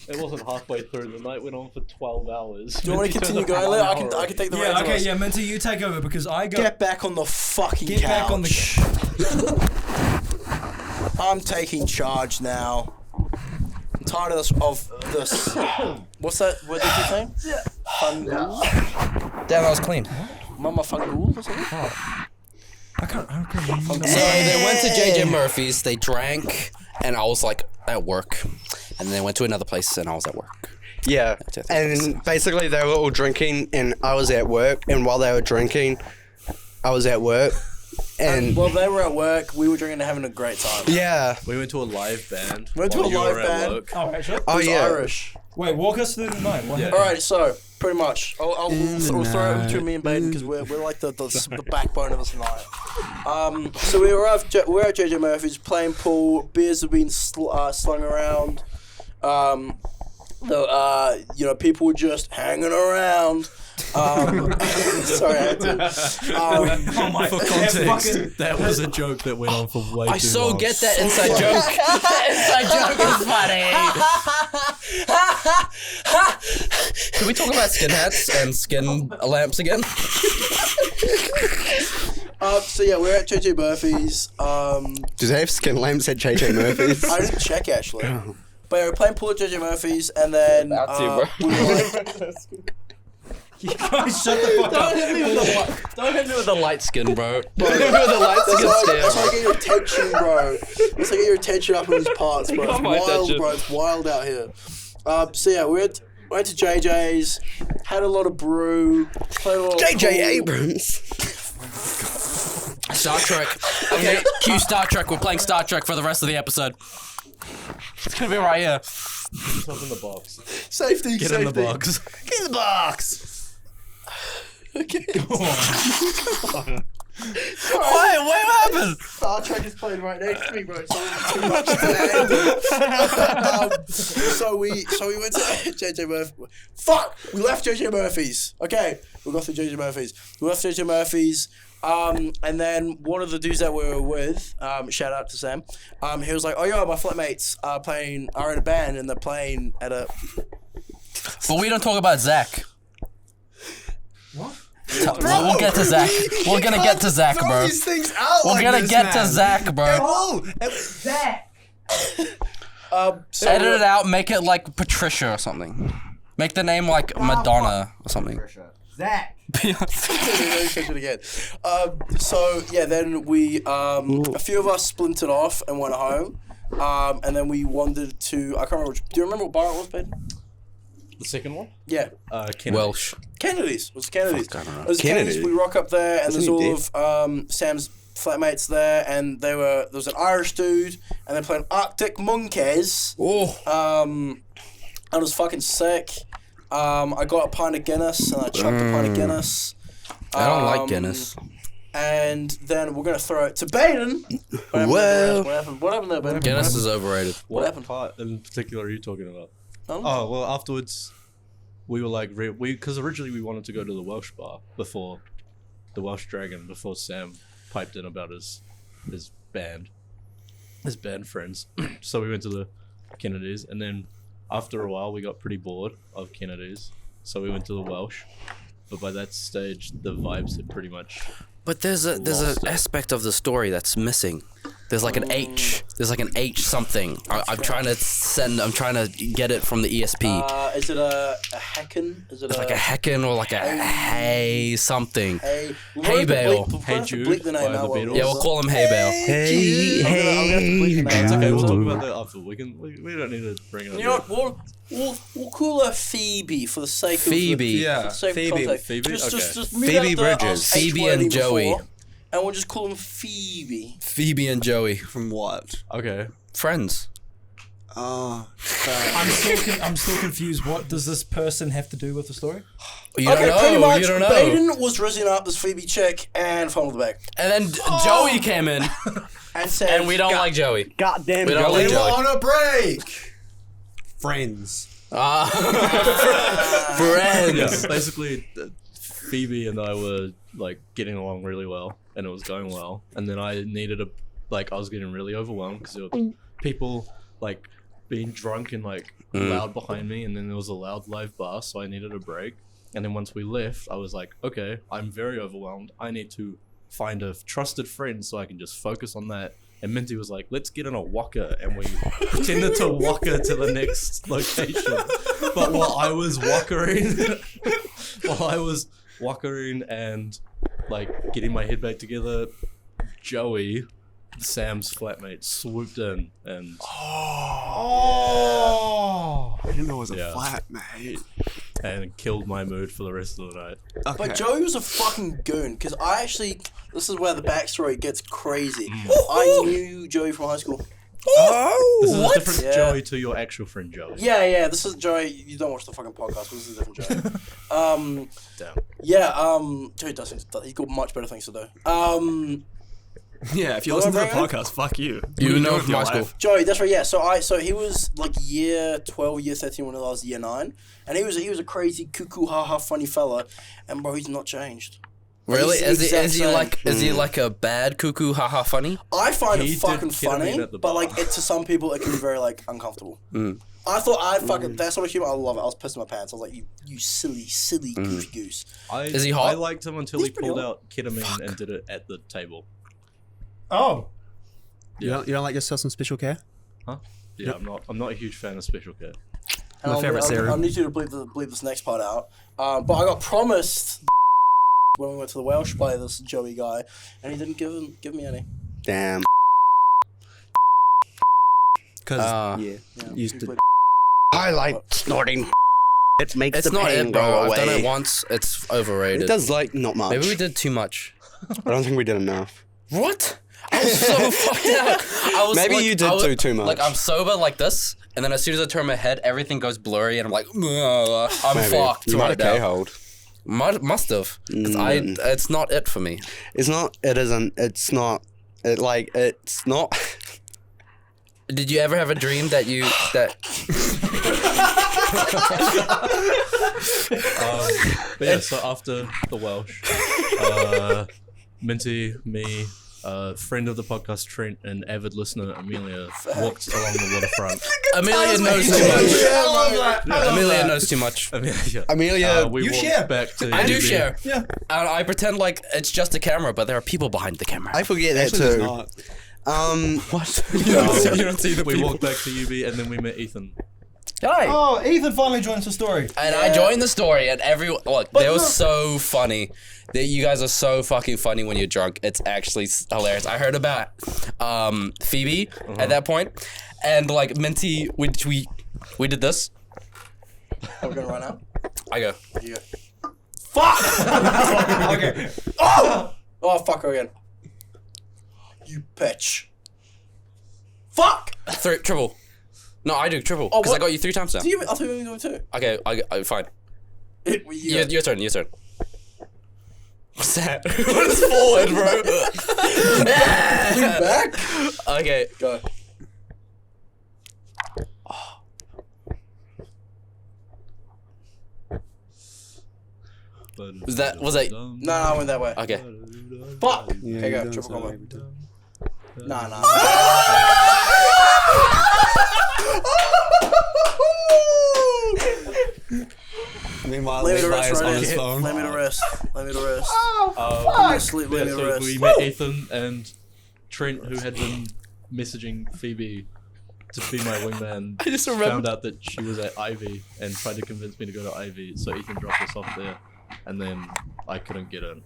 E: It wasn't halfway through. The night went on for 12 hours.
B: Do you want to continue going, Leo? I can take the reins.
C: Yeah,
B: on
C: okay,
B: this.
C: yeah, Minty, you take over because I go.
B: Get back on the fucking
C: Get
B: couch.
C: back on the.
B: I'm taking charge now. I'm tired of this. What's that? What did you say? Fungool?
D: Damn, that was clean.
B: Mama Fungool or something?
C: I can't remember.
D: So they went to JJ Murphy's, they drank, and I was like at work. And then they went to another place, and I was at work.
F: Yeah,
D: it.
F: and basically they were all drinking, and I was at work. And while they were drinking, I was at work, and
B: Well, they were at work. We were drinking and having a great time.
F: yeah.
E: We went to a live band.
B: Went to
E: while
B: a
E: you
B: live
E: were at
B: band.
E: work.
C: Oh, actually?
F: Oh
B: It was
F: yeah.
B: Irish.
C: Wait, walk us through the night. What happened?
B: All right, so pretty much, we'll throw it between me and Baden because we're like the backbone of this night. So we were at JJ Murphy's playing pool. Beers have been slung around. People were just hanging around. Sorry, I had to.
C: Oh my
E: For
C: God.
E: context, that was a joke that went on for way too
D: I so
E: long.
D: get that inside joke. That inside joke is funny. Can we talk about skin hats and skin lamps again?
B: So yeah, we're at JJ Murphy's.
F: Do they have skin lamps at JJ Murphy's?
B: I didn't check actually. But yeah, we're playing pool at JJ Murphy's, and then we were like,
C: You guys shut the fuck up.
D: Don't hit me with the light skin, bro.
B: Bro,
D: Don't hit me with the light skin
B: that's how I
D: stare.
B: get your attention, bro. That's how I get your attention up in these parts, bro. It's
D: got my
B: wild,
D: attention.
B: bro. It's wild out here. So yeah, we went to JJ's, had a lot of brew, played a lot of
F: JJ
B: pool.
F: Abrams.
D: Star Trek. Okay, cue Star Trek. We're playing Star Trek for the rest of the episode. It's gonna be right here.
E: Up in the box.
B: Safety,
E: Get
B: safety.
E: in the box.
B: Get in the box. Okay.
D: What happened?
B: Star Trek is playing right next to me, bro. It's all too much to so we went to JJ Murphy. Fuck! We left JJ Murphy's. Okay, we got to JJ Murphy's. We left JJ Murphy's. And then one of the dudes that we were with, shout out to Sam. He was like, "Oh yeah, my flatmates are in a band and they're playing at a."
D: But we don't talk about Zach. What? We'll get to Zach. We're gonna get to Zach, bro.
A: These things out
D: We're
A: like
D: gonna
A: this,
D: get
A: man.
D: to Zach, bro.
A: Oh,
B: So
D: Edit it out. Make it like Patricia or something. Make the name like Madonna or something.
C: Zach.
B: again. So yeah, then we a few of us splintered off and went home. And then we wandered to I can't remember. Do you remember what bar it was, Ben?
E: The second one?
B: Yeah,
E: Kennedy.
D: Welsh.
B: Kennedy's. It was Kennedy's.
F: I don't know.
B: It was Kennedy's.
F: Kennedy.
B: We rock up there, and
F: Isn't
B: there's
F: he
B: all of Sam's flatmates there, and there was an Irish dude, and they're playing Arctic Monkeys.
D: Oh.
B: And it was fucking sick. I got a pint of Guinness, and I chucked a pint of Guinness.
D: I don't like Guinness.
B: And then we're gonna throw it to Baden.
F: Well.
B: What happened there, Baden?
D: Guinness is overrated.
B: What happened?
E: part in particular are you talking about?
B: Oh.
E: Oh, well, afterwards, we were like, because originally we wanted to go to the Welsh bar before the Welsh Dragon, before Sam piped in about his band friends. So we went to the Kennedy's, and then after a while, we got pretty bored of Kennedy's, so we went to the Welsh. But by that stage, the vibes had pretty much.
D: But there's an aspect of the story that's missing. There's like an H. There's like an H something. I'm trying to get it from the ESP.
B: Is it a heckin? Is it
D: It's like a heckin or like a hey something.
B: Hey
D: Bale.
E: Hey Jude by the Beatles.
D: Yeah, we'll call him Hey Bale.
F: Hey,
E: It's
F: hey.
E: okay, we'll talk about that after. We don't need to bring it up.
B: You know what? We'll call her Phoebe for the sake of
D: Phoebe.
B: for the sake of
A: Phoebe.
B: context.
E: Phoebe?
B: Just
E: Okay.
B: move
F: Phoebe
B: out the
F: Bridges.
D: Phoebe
B: H-wording
D: and Joey.
B: before, and we'll just call them Phoebe.
D: Phoebe and Joey.
A: from what?
E: Okay.
D: Friends.
A: Oh,
C: I'm still confused. What does this person have to do with the story?
D: You don't know.
B: pretty much.
D: You don't know.
B: Baden was rizzing up this Phoebe chick and fumbled the bag.
D: And then Joey came in,
B: And said,
D: and we don't like Joey.
F: Goddamn
D: We don't
F: Joey.
D: like Joey.
A: on a break. Friends.
D: Friends.
E: Yeah, basically, Phoebe and I were like getting along really well, and it was going well. And then I needed I was getting really overwhelmed because there were people like being drunk and like loud behind me, and then there was a loud live bar, so I needed a break. And then once we left, I was like, okay, I'm very overwhelmed. I need to find a trusted friend so I can just focus on that. And Minty was like, let's get in a walker, and we pretended to walker to the next location. But while I was walkering and like getting my head back together, Joey, Sam's flatmate, swooped in and
A: Oh, I didn't know it was a
E: Yeah.
A: flat, mate.
E: and killed my mood for the rest of the night.
A: Okay.
B: But Joey was a fucking goon, because this is where the backstory gets crazy. I knew Joey from high school.
E: This is a different
B: Yeah.
E: Joey to your actual friend Joey.
B: Yeah, this is Joey. You don't watch the fucking podcast, but this is a different Joey.
E: Damn.
B: Joey does things, he's got much better things to do.
A: Yeah, if you
B: Wanna
A: listen to the
B: bring it?
A: podcast, fuck you.
D: You know
A: with
D: from
A: your
D: high school.
A: life?
B: Joey, that's right, yeah. So he was like year 12, year 13 when I was year 9. And he was a crazy, cuckoo, ha-ha, funny fella. And bro, he's not changed.
D: Really?
B: He's the exact same.
D: Is he like a bad cuckoo haha funny?
B: I find
E: He
B: it
E: did
B: fucking
E: ketamine
B: funny,
E: at the
B: but
E: bar.
B: like to some people it can be very like uncomfortable. I thought I'd fucking that sort of humor. I love it. I was pissing my pants. I was like, you silly goofy goose.
D: Is he hot?
E: I liked him until
B: He's
E: he
B: pretty
E: pulled
B: hot.
E: out ketamine and did it at the table.
C: Oh.
A: You don't like yourself some special care?
E: Huh? Yeah, I'm not a huge fan of special care.
A: My favorite cereal.
B: I need you to bleep this next part out. But I got promised when we went to the Welsh by this Joey guy, and he didn't give me any.
F: Damn.
A: Because used to.
F: I like snorting. It makes
D: It's
F: the
D: not
F: pain
D: it,
F: go
D: bro.
F: away.
D: I've done it once. It's overrated.
F: It does like not much.
D: Maybe we did too much.
F: I don't think we did enough.
D: What? I was so fucked out. I was
F: Maybe
D: like,
F: you did
D: I was,
F: do too much.
D: Like I'm sober like this, and then as soon as I turn my head, everything goes blurry, and I'm like, I'm
F: Maybe.
D: fucked
F: You might
D: right
F: have
D: now.
F: K-hold.
D: Must have. 'Cause it's not it for me.
F: It's not. It isn't. It's not. It's not.
D: Did you ever have a dream that you
E: But yeah, so after the Welsh, Minty, me, friend of the podcast Trent, and avid listener Amelia walked along the waterfront.
D: Amelia knows too much. Amelia knows too much.
F: Amelia,
E: we
C: you
E: walked
C: share.
E: back to
D: I do
E: UB.
D: share.
C: Yeah.
D: And I pretend like it's just a camera, but there are people behind the camera.
F: I forget that
A: Actually, there's
F: too.
A: not.
D: What? You don't see the
E: We
D: people.
E: walked back to UB and then we met Ethan.
D: Hi.
C: Oh, Ethan finally joins the story.
D: And I joined the story, and everyone look. They were so funny. That you guys are so fucking funny when you're drunk. It's actually hilarious. I heard about Phoebe at that point, and like Minty, we did this.
B: Are we gonna run out?
D: I go.
B: Yeah.
C: Fuck! Okay.
B: Oh fuck her again. You bitch. Fuck.
D: Triple. No, I do triple
B: Oh,
D: because I
B: what?
D: got you 3 times now.
B: Do you? I thought you were going to do it
D: Okay, I fine.
B: too. Yeah.
D: Your turn. Your turn. What's that? What is forward, bro?
B: Lean back.
D: Okay.
B: Go.
D: Was that?
B: No, I went that way.
D: Okay.
B: Fuck.
A: Yeah,
B: Okay,
A: you
B: go.
A: don't
B: Triple
A: sound
B: combo.
A: every time.
B: Nah.
A: Meanwhile,
B: Lay me to
A: Levi
B: rest
A: is on
B: right
A: his
B: here.
A: phone.
B: Lay me to rest. Lay me to rest.
E: Yeah,
B: Sleep. Lay me to
E: so
B: rest.
E: we met Ethan and Trent, who had been messaging Phoebe to be my wingman.
D: I just remembered.
E: Found out that she was at Ivy and tried to convince me to go to Ivy. So Ethan dropped us off there, and then I couldn't get in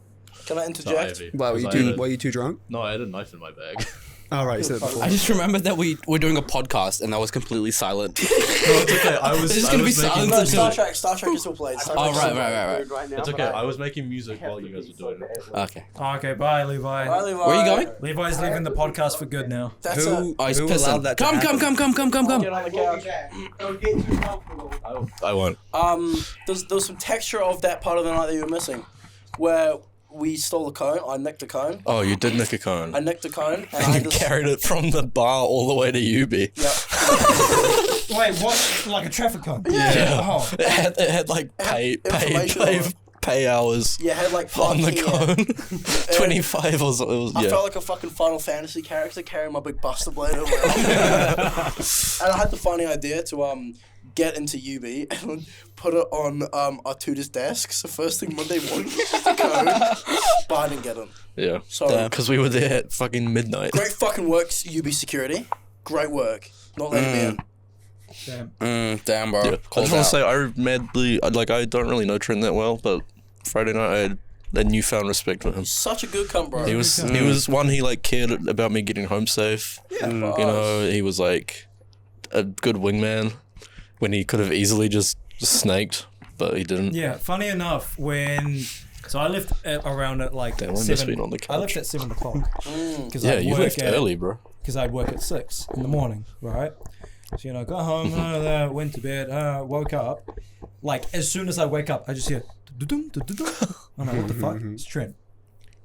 B: Can I
E: to
B: interject?
E: Ivy.
A: Why were
E: 'cause
A: you
E: I
A: too?
E: had a-
A: Were you too drunk?
E: No, I had a knife in my bag.
A: Oh right, you said it before.
D: I just remembered that we were doing a podcast and I was completely silent.
E: No, it's okay. I was.
D: It's just
E: I
D: gonna
E: was
D: be
E: making-
D: silent.
B: Star Trek is still played. Star
D: Oh,
B: Trek is
D: right,
B: still
D: right,
B: played.
E: It's okay. I was making music while you guys were doing it.
D: Okay.
C: Okay, bye, Levi.
B: Bye, Levi.
D: Where are you going?
C: Levi's leaving the podcast for good now.
B: That's
A: Who-
B: it.
D: Oh, he's
A: Who
D: pissing.
A: allowed that to
D: Come.
B: Get on the couch.
E: I won't.
B: There was some texture of that part of the night that you were missing, where we stole a cone. I nicked a cone.
D: Oh, you did nick a cone.
B: I nicked a cone, and I
D: You
B: just
D: carried it from the bar all the way to UB.
B: yeah.
C: Wait, what? Like a traffic cone?
D: Yeah.
C: Oh.
D: It had like
B: information on it.
D: pay hours
B: Yeah, had like
D: on the
B: fucking-
D: cone. 25 or so. It was,
B: I
D: yeah.
B: felt like a fucking Final Fantasy character carrying my big Buster Blade over my arm. And I had the funny idea to get into UB and put it on Artuda's desk. So first thing Monday morning, the code, but I didn't get in.
D: Yeah.
B: Sorry.
D: Because we were there at fucking midnight.
B: Great fucking work, UB security. Great work. Not letting me in.
C: Damn.
D: Damn, bro.
G: I just
D: Called
G: want
D: out.
G: to say I madly I don't really know Trent that well, but Friday night I had a newfound respect for him.
B: Such a good cunt, bro.
G: He was one, he like cared about me getting home safe.
B: Yeah,
G: You know, he was like a good wingman when he could have easily just snaked, but he didn't.
C: Yeah, funny enough, so I left around at like
G: Damn, I miss
C: 7.
G: being on the
C: I left
G: couch.
C: at 7 o'clock. Because
G: Yeah, you left early, bro.
C: Because I'd work at 6 in the morning, right? So, got home, went to bed, woke up. Like, as soon as I wake up, I just hear, I'm like, what the fuck? It's Trent.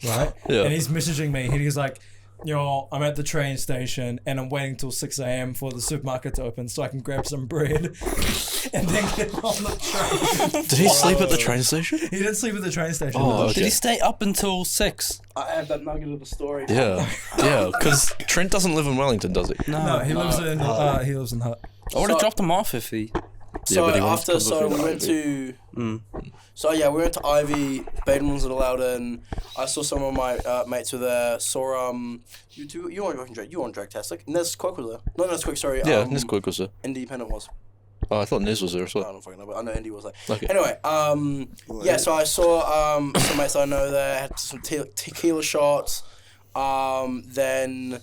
C: Right?
G: Yeah.
C: And he's messaging me, and he's like, yo, I'm at the train station and I'm waiting till 6 a.m. for the supermarket to open so I can grab some bread and then get on the train.
G: Did he sleep at the train station?
C: He didn't sleep at the train station.
G: Oh,
C: no.
G: okay.
D: Did he stay up until 6?
B: I have that nugget of the story.
G: Yeah, because Trent doesn't live in Wellington, does he?
C: No, he lives in Hutt.
D: I would have dropped him off if he.
B: So
G: but he wants to
B: after,
G: come
B: so
G: with
B: we
G: me.
B: went to. So yeah, we went to Ivy. Baden wasn't allowed in. I saw some of my mates were there. Saw you on Dragtastic. Nez Quick was there. No, Nez Quick. Sorry.
G: Yeah, Nez Quick was there.
B: Independent was.
G: Oh, I thought Nez was there as
B: I
G: well.
B: don't fucking know, but I know Indy was there.
G: Okay.
B: Anyway, yeah. So I saw some mates I know there had some tequila shots. Then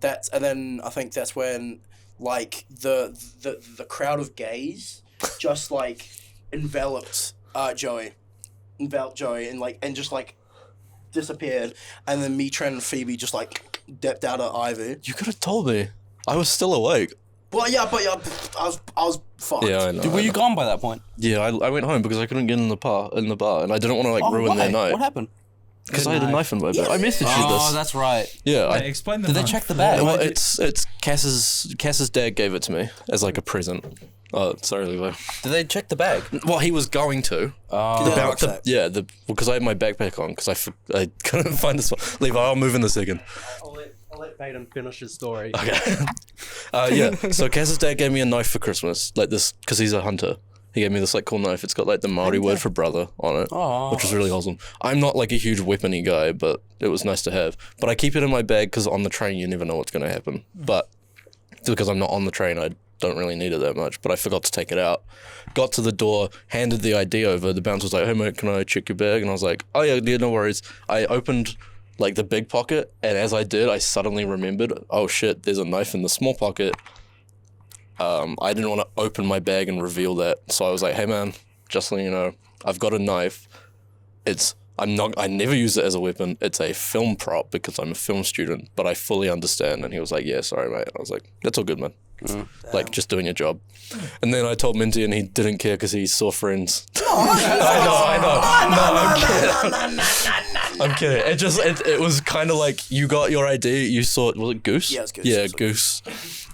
B: I think that's when like the crowd of gays just like enveloped Joey and just like disappeared, and then me, Trent, and Phoebe just like dipped out of Ivy.
G: You could have told me. I was still awake.
B: But yeah, I was fucked.
G: Yeah, I know.
D: Were you gone by that point?
G: Yeah, I went home because I couldn't get in the bar, and I didn't want to like ruin their night.
D: What happened?
G: Because I had a knife in my bag. I messaged you
D: Oh,
G: this.
D: that's right.
G: Yeah,
C: Wait, explain the
D: Did they
C: knife.
D: check the bag?
G: well, it's Cass's dad gave it to me as like a present. Oh, sorry, Levi.
D: Did they check the bag?
G: Well, he was going to.
B: Yeah,
G: Because I had my backpack on because I couldn't find this one. Levi, I'll move in a second.
H: I'll let Baden finish his story.
G: Okay. Yeah. So Cass's dad gave me a knife for Christmas, like this, because he's a hunter. He gave me this like cool knife. It's got like the Maori word for brother on it, which was really awesome. I'm not like a huge weapony guy, but it was nice to have. But I keep it in my bag because on the train you never know what's going to happen. But because I'm not on the train, I don't really need it that much. But I forgot to take it out. Got to the door, handed the ID over. The bouncer was like, "Hey mate, can I check your bag?" And I was like, "Oh yeah, no worries." I opened like the big pocket, and as I did, I suddenly remembered, oh shit, there's a knife in the small pocket. I didn't want to open my bag and reveal that, so I was like, "Hey man, just so you know, I've got a knife. I never use it as a weapon. It's a film prop because I'm a film student, but I fully understand." And he was like, "Yeah, sorry mate." I was like, "That's all good, man. Like just doing your job." And then I told Minty, and he didn't care because he saw Friends. I know. I'm kidding. It was kind of like you got your ID. You saw, was it Goose?
B: Yeah, it's Goose.
G: Yeah, Goose.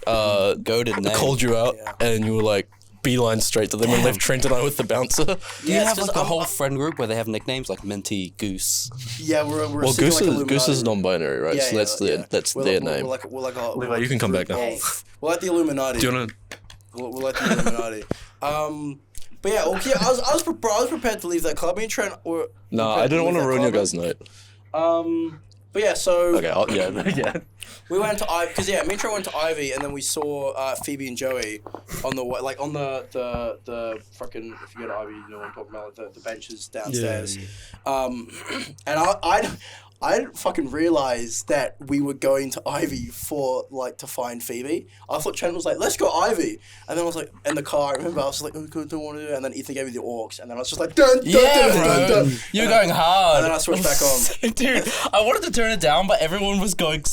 D: Goated name.
G: Called you out, and you were like beeline straight to them and left Trent and I with the bouncer.
D: Do you
B: Yeah,
D: have
B: it's
D: like
B: just-
D: a whole friend group where they have nicknames like Minty, Goose?
B: Yeah, we're
G: Well,
B: singing
G: Goose
B: like
G: is
B: Illuminati.
G: non-binary, right? So that's
B: We're
G: their
B: like-
G: name.
B: We're like a,
G: Levi, you can come back now.
B: We're like the Illuminati.
G: Do you want to?
B: We're like the Illuminati. But yeah, okay. I was prepared to leave that club. Me and Trent were.
G: No, I didn't want to ruin your guys' night.
B: But yeah, so
G: Okay, yeah.
B: we went to Ivy because me and Trent went to Ivy, and then we saw Phoebe and Joey on the way, like on the fucking, if you go to Ivy, you know what I'm talking about, like the benches downstairs. And I didn't fucking realize that we were going to Ivy for like to find Phoebe. I thought Trent was like, "Let's go Ivy," and then I was like in the car. I remember I was like, "Oh, don't want to do it." And then Ethan gave me the orcs, and then I was just like, "Dun dun dun dun dun."
D: You're going hard.
B: And then I switched back on.
D: Dude, I wanted to turn it down, but everyone was going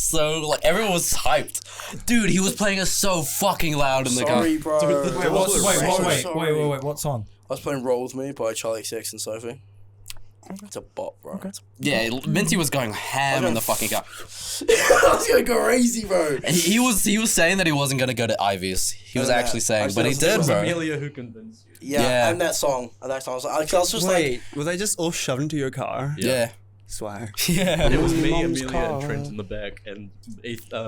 D: everyone was hyped. Dude, he was playing us so fucking loud in the car.
B: Sorry, bro.
C: Wait, what's on?
B: I was playing Roll With Me by Charlie XCX and Sophie. It's a bop, bro. Okay.
D: Yeah, Minty was going ham in the fucking car.
B: I was going crazy, bro.
D: And he was saying that he wasn't gonna go to Ivy's. He was
B: Yeah,
D: actually saying,
B: actually,
D: but he
B: that
D: did,
B: was
D: bro.
E: Amelia who convinced you.
B: Yeah,
D: Yeah.
B: and that song. I was like, I was just
A: Wait, were they just all shoved into your car?
D: Yeah.
A: Swag.
D: Yeah.
E: It was me,
F: Mom's
E: Amelia,
F: car.
E: and Trent in the back, and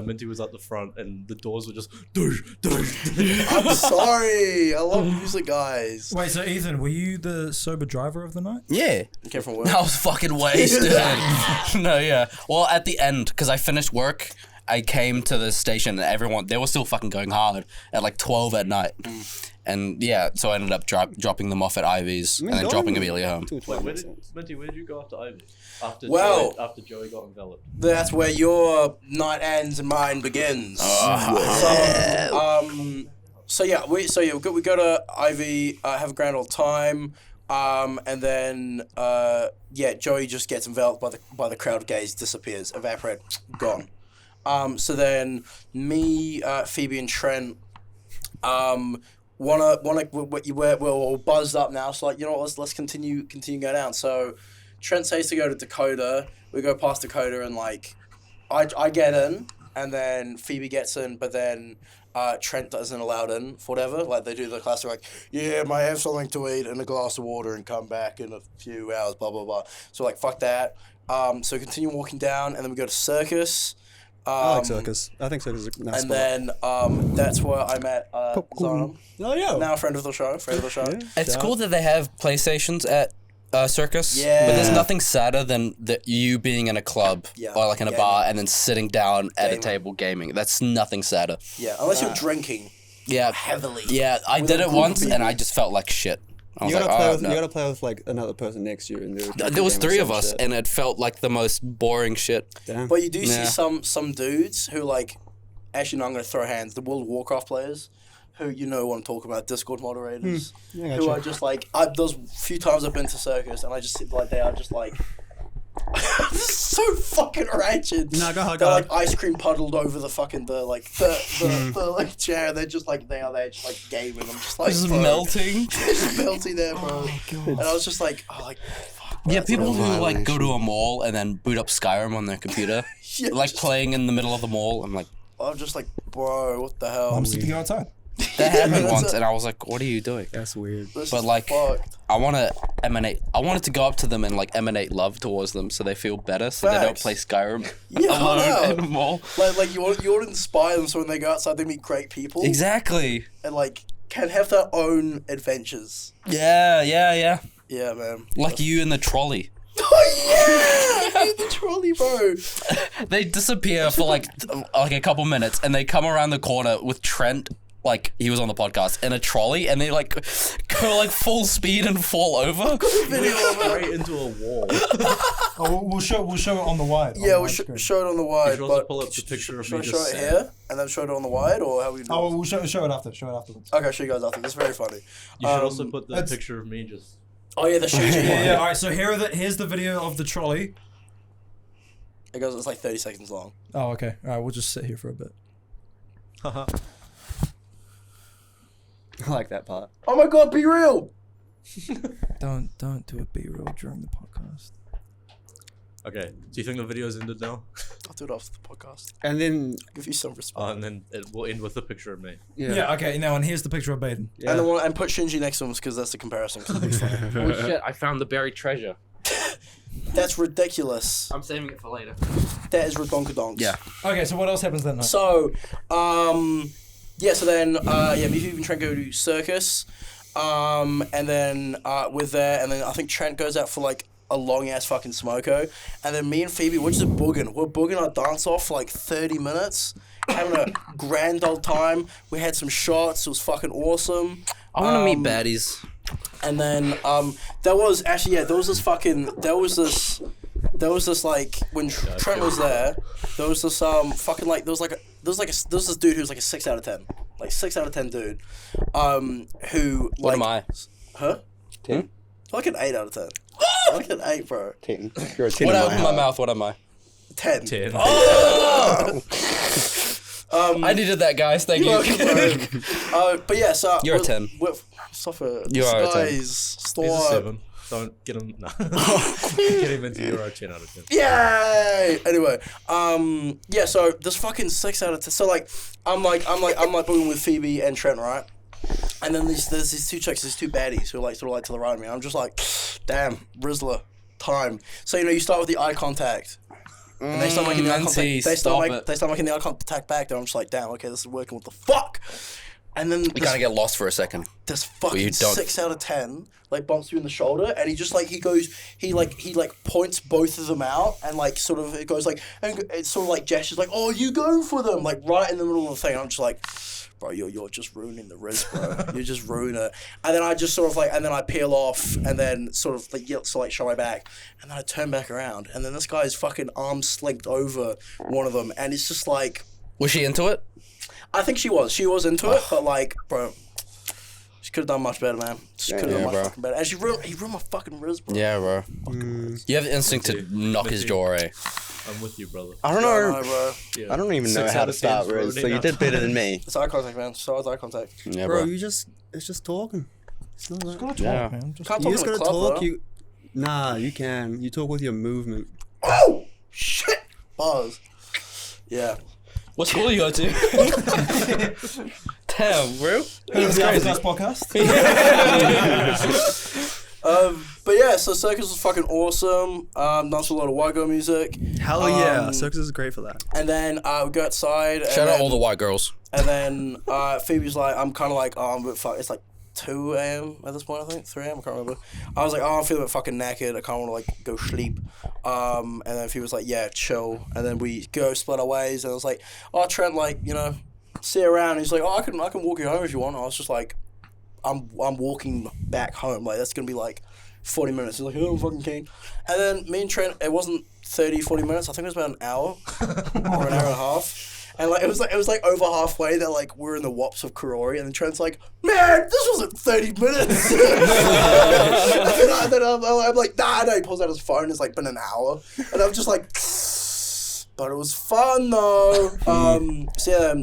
E: Minty was at the front, and the doors were just doosh, doosh.
B: I'm sorry. I love music, guys.
C: Wait, so Ethan, were you the sober driver of the night?
D: Yeah.
B: I came from work.
D: I was fucking wasted. No, yeah. Well, at the end, because I finished work, I came to the station and they were still fucking going hard at like 12 at night. And yeah, so I ended up dropping them off at Ivy's and then dropping Amelia home.
E: Wait, Minty, where did you go after Ivy?
B: Well-
E: After Joey got enveloped.
B: That's where your night ends and mine begins. So we go to Ivy, have a grand old time, and then Joey just gets enveloped by the crowd gaze, disappears, evaporate, gone. So then me, Phoebe, and Trent, we're all buzzed up now. So like, you know what, let's continue going down. So Trent says to go to Dakota. We go past Dakota and like I get in, and then Phoebe gets in, but then Trent isn't allowed in for whatever. Like, they do the classic, like, yeah, might have something to eat and a glass of water and come back in a few hours, blah, blah, blah. So, like, fuck that. So we continue walking down, and then we go to Circus.
A: I like Circus. I think Circus is a nice
B: And
A: spot.
B: then that's where I met Zonum.
A: Oh, yeah.
B: Now a friend of the show.
D: It's cool that they have PlayStations at Circus.
B: Yeah.
D: But there's nothing sadder than you being in a club
B: Yeah.
D: or like in a
B: Gaming.
D: bar and then sitting down at a
B: Gaming.
D: table gaming. That's nothing sadder.
B: Yeah, unless you're drinking
D: Yeah.
B: heavily.
D: Yeah, I
B: With
D: did
B: a
D: it
B: group of
D: once and
B: people.
D: I just felt like shit. I was
A: You
D: like,
A: gotta, play
D: oh,
A: with,
D: no.
A: you gotta play with like another person next to you. And
D: There was 3 of us, and it felt like the most boring shit.
A: Damn.
B: But you do see
D: Yeah.
B: some dudes who, like, actually, no, I'm going to throw hands. The World of Warcraft players, who, you know what I'm talking about, Discord moderators,
A: Yeah,
B: who
A: gotcha.
B: are just like, those few times I've been to Circus, and I just sit like, they are just like, this is so fucking ratchet.
A: No, go ahead,
B: They're
A: go
B: like
A: ahead.
B: ice cream puddled over the fucking, the like chair. They're just like, they're just like gaming. I'm just like,
D: This is
B: bro.
D: melting.
B: It's melting there, bro. And I was just like, oh, like, fuck, bro,
D: Yeah,
B: that's
D: people
B: a
D: who like go to
F: violation.
D: a mall and then boot up Skyrim on their computer,
B: Yeah,
D: like
B: just-
D: playing in the middle of the mall. I'm like,
B: I'm just like, bro, what the hell?
C: I'm sick to go outside.
D: that happened
B: that's
D: once,
B: it.
D: and I was like, what are you doing?
A: That's weird.
B: This
D: But
B: is
D: like,
B: fucked.
D: I wanted to go up to them and like emanate love towards them, so they feel better, so they don't
B: Facts.
D: play Skyrim
B: Yeah, I
D: alone
B: know.
D: in a mall.
B: Like you want to inspire them so when they go outside they meet great people
D: Exactly.
B: and like can have their own adventures.
D: Yeah.
B: Yeah, man.
D: Like you in the trolley.
B: Oh yeah, the trolley, bro.
D: They disappear for like a couple minutes, and they come around the corner with Trent. Like he was on the podcast in a trolley, and they like go like full speed and fall over.
B: Video of it.
E: Straight into a wall.
C: Oh, we'll show it on the wide. on
B: Yeah,
C: the
B: we'll
C: wide screen.
B: show it on the
E: You
B: wide.
E: should also
B: But
E: pull up the picture of
B: should I
E: me
B: show
E: just
B: it
E: saying.
B: here and then show it on the wide, or how we do
C: Oh,
B: it?
C: we'll show it after. Show it afterwards.
B: Okay, I'll show you guys after. It's very funny.
E: You should also put the
C: that's-
E: picture of me just.
B: Oh yeah, the shoot.
C: Yeah. All right. So here's the video of the trolley.
B: It goes. It's like 30 seconds long.
C: Oh, okay. All right. We'll just sit here for a bit.
A: I like that part.
B: Oh my god, be real.
C: Don't do a B-roll during the podcast.
E: Okay. Do you think the video's ended now?
B: I'll do it after the podcast.
A: And then,
B: I'll give you some respect.
E: And then it will end with a picture of me.
C: Yeah. Okay. Now, and here's the picture of Baden.
A: Yeah.
B: And then and put Shinji next to him because that's the comparison. 'cause it looks funny.
D: Oh shit! I found the buried treasure.
B: That's ridiculous.
D: I'm saving it for later.
B: That is redonkadonks.
D: Yeah.
C: Okay. So what else happens then?
B: So, yeah. So then, me, Phoebe, and Trent go to Circus, and then we're there, and then I think Trent goes out for like a long ass fucking smoko, and then me and Phoebe, we're just booging. We're booging our dance off for like 30 minutes, having a grand old time. We had some shots. It was fucking awesome.
D: I want to meet baddies.
B: And then there was this like when Trent was there was this fucking like there was this dude who was like a 6 out of 10, like 6 out of 10 dude, who
D: What
B: like
D: am I?
B: huh
F: 10?
B: like an 8 out of 10, like an 8, bro.
F: 10. You're a 10
D: What
F: in
D: out of my
F: heart.
D: mouth? What am I?
B: 10.
E: 10.
D: I needed that, guys. Thank you.
B: But yeah, so
D: You're a 10.
B: Suffer.
D: You are a 10.
B: Guys,
E: He's
B: stop.
E: a 7. Don't get him. No. Get him into your 10 out of 10.
B: Yay! Anyway, yeah. So this fucking 6 out of 10. So like, I'm booing with Phoebe and Trent, right? And then there's these two chicks, these two baddies who are like sort of like to the right of me. I'm just like, damn, Rizzler, time. So you start with the eye contact. And they start making the eye contact.
D: Minty,
B: They
D: stop
B: start making the eye contact back. Then I'm just like, damn, okay, this is working. What the fuck? And then
D: You gotta get lost for a second.
B: this fucking
D: you don't.
B: 6 out of 10 like bumps you in the shoulder, and he just like he points both of them out, and like sort of it goes like, and it's sort of like gestures like, oh, you go for them, like right in the middle of the thing. I'm just like, bro, you're just ruining the riz, bro. You just ruin it. And then I just sort of like, and then I peel off, and then sort of like show my back, and then I turn back around, and then this guy's fucking arm slinked over one of them, and it's just like,
D: Was she into it?
B: I think she was into it, but like, bro, she could have done much better, man. She could have done much
D: bro.
B: fucking better. And he ruined my fucking wrist, bro.
D: Yeah, bro. You have the instinct to knock his jaw, eh?
E: I'm with you, brother.
F: I don't
B: I
F: know.
B: know, bro.
E: Yeah.
F: I don't even know
E: 6
F: how
E: out
F: to
E: of
F: start
E: 10's
F: Riz, so
E: ruining
F: you
E: our
F: did better than me.
B: It's eye contact, man. So it's eye contact.
D: Yeah,
A: Bro,
D: bro.
A: it's just talking. It's not that.
C: Gotta talk,
D: Yeah.
C: man. Just,
B: Can't
A: You
B: talk
A: just
B: in a
A: gotta
B: club,
A: talk.
B: though.
A: Nah, you can. You talk with your movement.
B: Oh shit! Buzz. Yeah.
G: What school you go to? Damn, bro.
C: That's crazy. Podcast.
B: But yeah, so Circus was fucking awesome. Danced a lot of white girl music.
A: Hell yeah, Circus is great for that.
B: And then we go outside.
G: Shout out all the white girls.
B: And then Phoebe's like, I'm kind of like, oh, I'm a bit fucked. It's like 2 a.m. at this point, I think. 3 a.m. I can't remember. I was like, oh, I'm feeling a bit fucking knackered. I kind of want to like go sleep. And then Phoebe was like, yeah, chill. And then we go split our ways. And I was like, oh, Trent, like, you know, see you around. And he's like, oh, I can walk you home if you want. I was just like, I'm walking back home. Like, that's going to be like 40 minutes. He's like, oh, I'm fucking keen. And then me and Trent, it wasn't 30, 40 minutes. I think it was about an hour or an hour and a half. And like it was like over halfway that like we're in the wops of Karori, and then Trent's like, man, this wasn't 30 minutes. and then I'm like, nah. He pulls out his phone. It's like been an hour, and I'm just like, but it was fun though. So yeah,